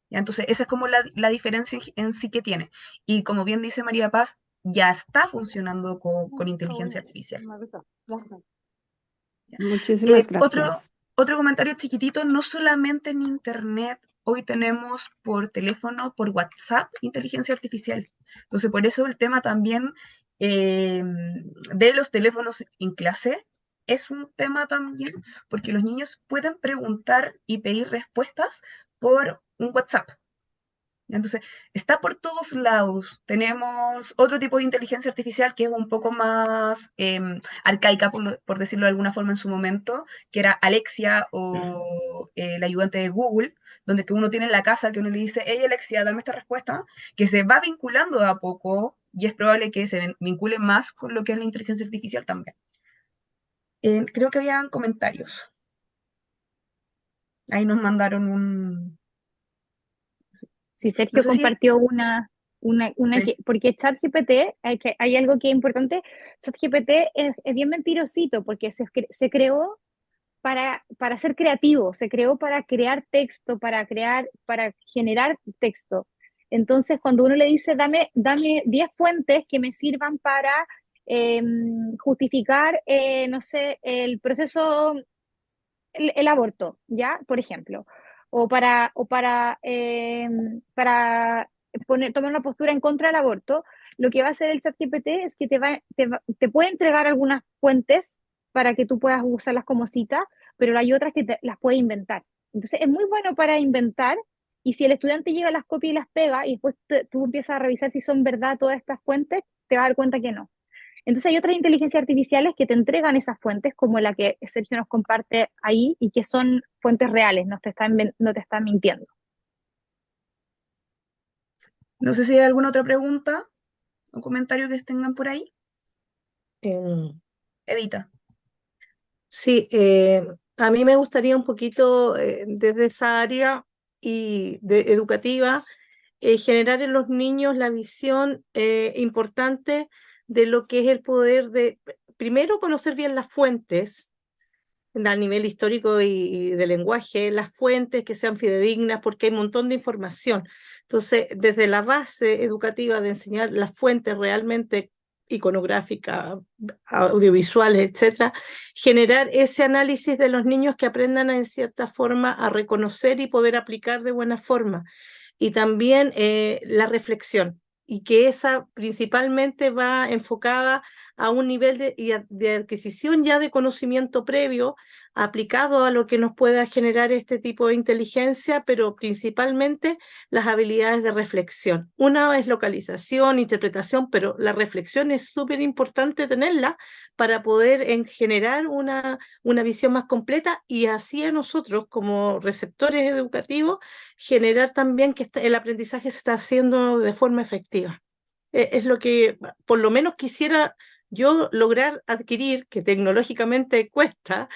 [SPEAKER 1] ¿Ya? Entonces, esa es como la diferencia en sí que tiene. Y como bien dice María Paz, ya está funcionando con inteligencia artificial. ¿Ya?
[SPEAKER 5] Muchísimas
[SPEAKER 1] Otro,
[SPEAKER 5] gracias.
[SPEAKER 1] otro comentario chiquitito, no solamente en Internet, hoy tenemos por teléfono, por WhatsApp, inteligencia artificial. Entonces, por eso el tema también de los teléfonos en clase es un tema también, porque los niños pueden preguntar y pedir respuestas por un WhatsApp. Entonces, está por todos lados. Tenemos otro tipo de inteligencia artificial que es un poco más arcaica, por decirlo de alguna forma en su momento, que era Alexia o el ayudante de Google, donde que uno tiene en la casa que uno le dice, hey Alexia, dame esta respuesta, que se va vinculando a poco y es probable que se vincule más con lo que es la inteligencia artificial también. Creo que habían comentarios. Ahí nos mandaron un...
[SPEAKER 2] Si
[SPEAKER 1] No
[SPEAKER 2] Sergio
[SPEAKER 1] sé si...
[SPEAKER 2] compartió una
[SPEAKER 1] Sí.
[SPEAKER 2] porque ChatGPT, hay algo que es importante, ChatGPT es bien mentirosito porque se creó para ser creativo, se creó para crear texto, para generar texto. Entonces, cuando uno le dice, dame 10 fuentes que me sirvan para justificar, no sé, el proceso, el aborto, ¿ya? Por ejemplo, para tomar una postura en contra del aborto, lo que va a hacer el ChatGPT es que te puede entregar algunas fuentes para que tú puedas usarlas como cita, pero hay otras que las puede inventar. Entonces, es muy bueno para inventar, y si el estudiante llega, las copia y las pega, y después tú empiezas a revisar si son verdad todas estas fuentes, te vas a dar cuenta que no. Entonces hay otras inteligencias artificiales que te entregan esas fuentes, como la que Sergio nos comparte ahí, y que son fuentes reales, no te están mintiendo.
[SPEAKER 1] No sé si hay alguna otra pregunta o comentario que tengan por ahí.
[SPEAKER 6] Em,
[SPEAKER 1] Edita.
[SPEAKER 6] Sí, a mí me gustaría un poquito desde esa área educativa generar en los niños la visión importante de lo que es el poder de, primero, conocer bien las fuentes a nivel histórico y de lenguaje, las fuentes que sean fidedignas, porque hay un montón de información. Entonces, desde la base educativa de enseñar las fuentes realmente iconográficas, audiovisuales, etcétera, generar ese análisis de los niños que aprendan en cierta forma a reconocer y poder aplicar de buena forma. Y también la reflexión, y que esa principalmente va enfocada a un nivel de adquisición ya de conocimiento previo aplicado a lo que nos pueda generar este tipo de inteligencia, pero principalmente las habilidades de reflexión. Una es localización, interpretación, pero la reflexión es súper importante tenerla para poder generar una visión más completa, y así a nosotros como receptores educativos generar también que el aprendizaje se está haciendo de forma efectiva. Es lo que por lo menos quisiera yo lograr adquirir, que tecnológicamente cuesta,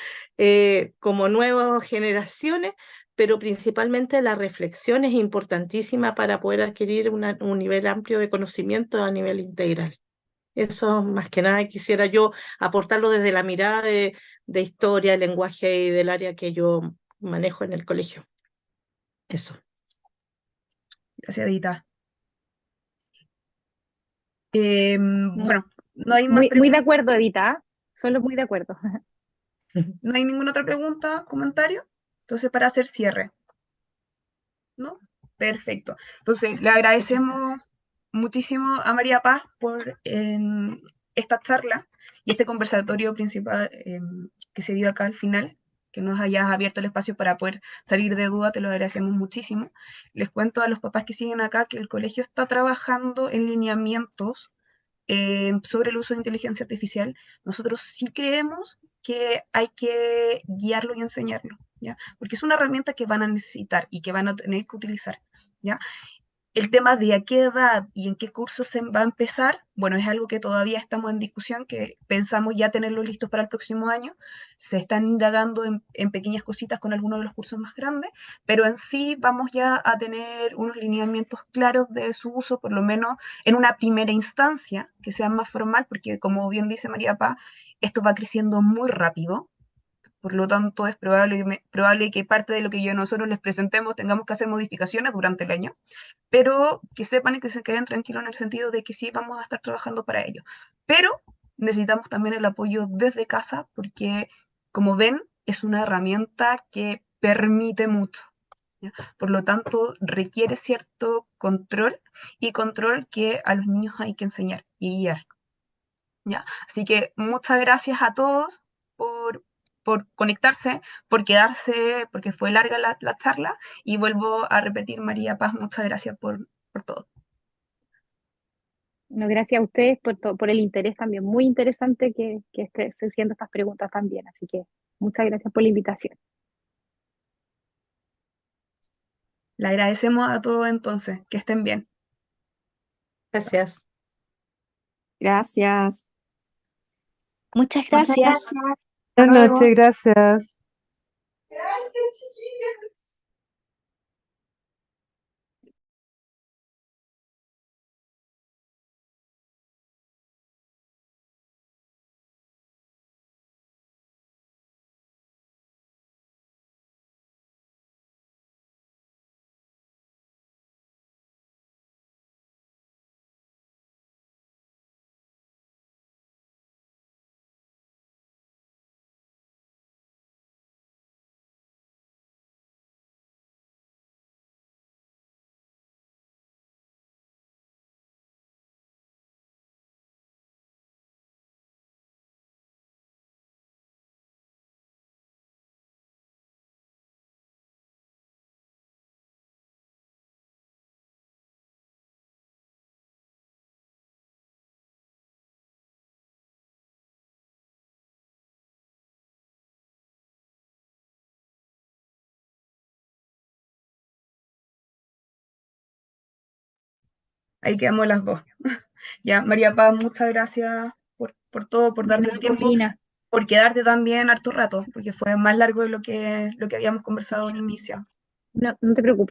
[SPEAKER 6] como nuevas generaciones, pero principalmente la reflexión es importantísima para poder adquirir un nivel amplio de conocimiento a nivel integral. Eso más que nada quisiera yo aportarlo desde la mirada de historia, lenguaje y del área que yo manejo en el colegio. Eso.
[SPEAKER 1] Gracias, Edita.
[SPEAKER 2] Muy,
[SPEAKER 1] Bueno, no hay más
[SPEAKER 2] muy, muy de
[SPEAKER 1] preguntas.
[SPEAKER 2] acuerdo, Edita, solo muy de acuerdo.
[SPEAKER 1] No hay ninguna otra pregunta, comentario. Entonces, para hacer cierre, ¿no? Perfecto. Entonces, le agradecemos muchísimo a María Paz por esta charla y este conversatorio principal que se dio acá al final, que nos hayas abierto el espacio para poder salir de duda, te lo agradecemos muchísimo. Les cuento a los papás que siguen acá que el colegio está trabajando en lineamientos sobre el uso de inteligencia artificial. Nosotros sí creemos que hay que guiarlo y enseñarlo, ¿ya? Porque es una herramienta que van a necesitar y que van a tener que utilizar, ¿ya? El tema de a qué edad y en qué curso se va a empezar, bueno, es algo que todavía estamos en discusión, que pensamos ya tenerlo listo para el próximo año. Se están indagando en pequeñas cositas con algunos de los cursos más grandes, pero en sí vamos ya a tener unos lineamientos claros de su uso, por lo menos en una primera instancia, que sea más formal, porque como bien dice María Paz, esto va creciendo muy rápido. Por lo tanto, es probable que parte de lo que nosotros les presentemos tengamos que hacer modificaciones durante el año, pero que sepan y que se queden tranquilos en el sentido de que sí vamos a estar trabajando para ello. Pero necesitamos también el apoyo desde casa porque, como ven, es una herramienta que permite mucho, ¿ya? Por lo tanto, requiere cierto control y control que a los niños hay que enseñar y guiar, ¿ya? Así que muchas gracias a todos por, por conectarse, por quedarse, porque fue larga la charla. Y vuelvo a repetir, María Paz, muchas gracias por todo.
[SPEAKER 2] No, gracias a ustedes por el interés también, muy interesante que esté surgiendo estas preguntas también, así que muchas gracias por la invitación.
[SPEAKER 1] Le agradecemos a todos entonces, que estén bien.
[SPEAKER 6] Gracias.
[SPEAKER 3] Gracias. Muchas
[SPEAKER 7] Muchas
[SPEAKER 3] gracias.
[SPEAKER 7] gracias.
[SPEAKER 8] Buenas
[SPEAKER 7] Hasta luego.
[SPEAKER 8] noches, gracias.
[SPEAKER 1] ahí quedamos las dos. Ya, María Paz, muchas gracias por todo, por
[SPEAKER 2] De
[SPEAKER 1] darte
[SPEAKER 2] nada,
[SPEAKER 1] el tiempo,
[SPEAKER 2] Paulina.
[SPEAKER 1] por quedarte también harto rato, porque fue más largo de lo que habíamos conversado en inicio.
[SPEAKER 2] No, no te preocupes.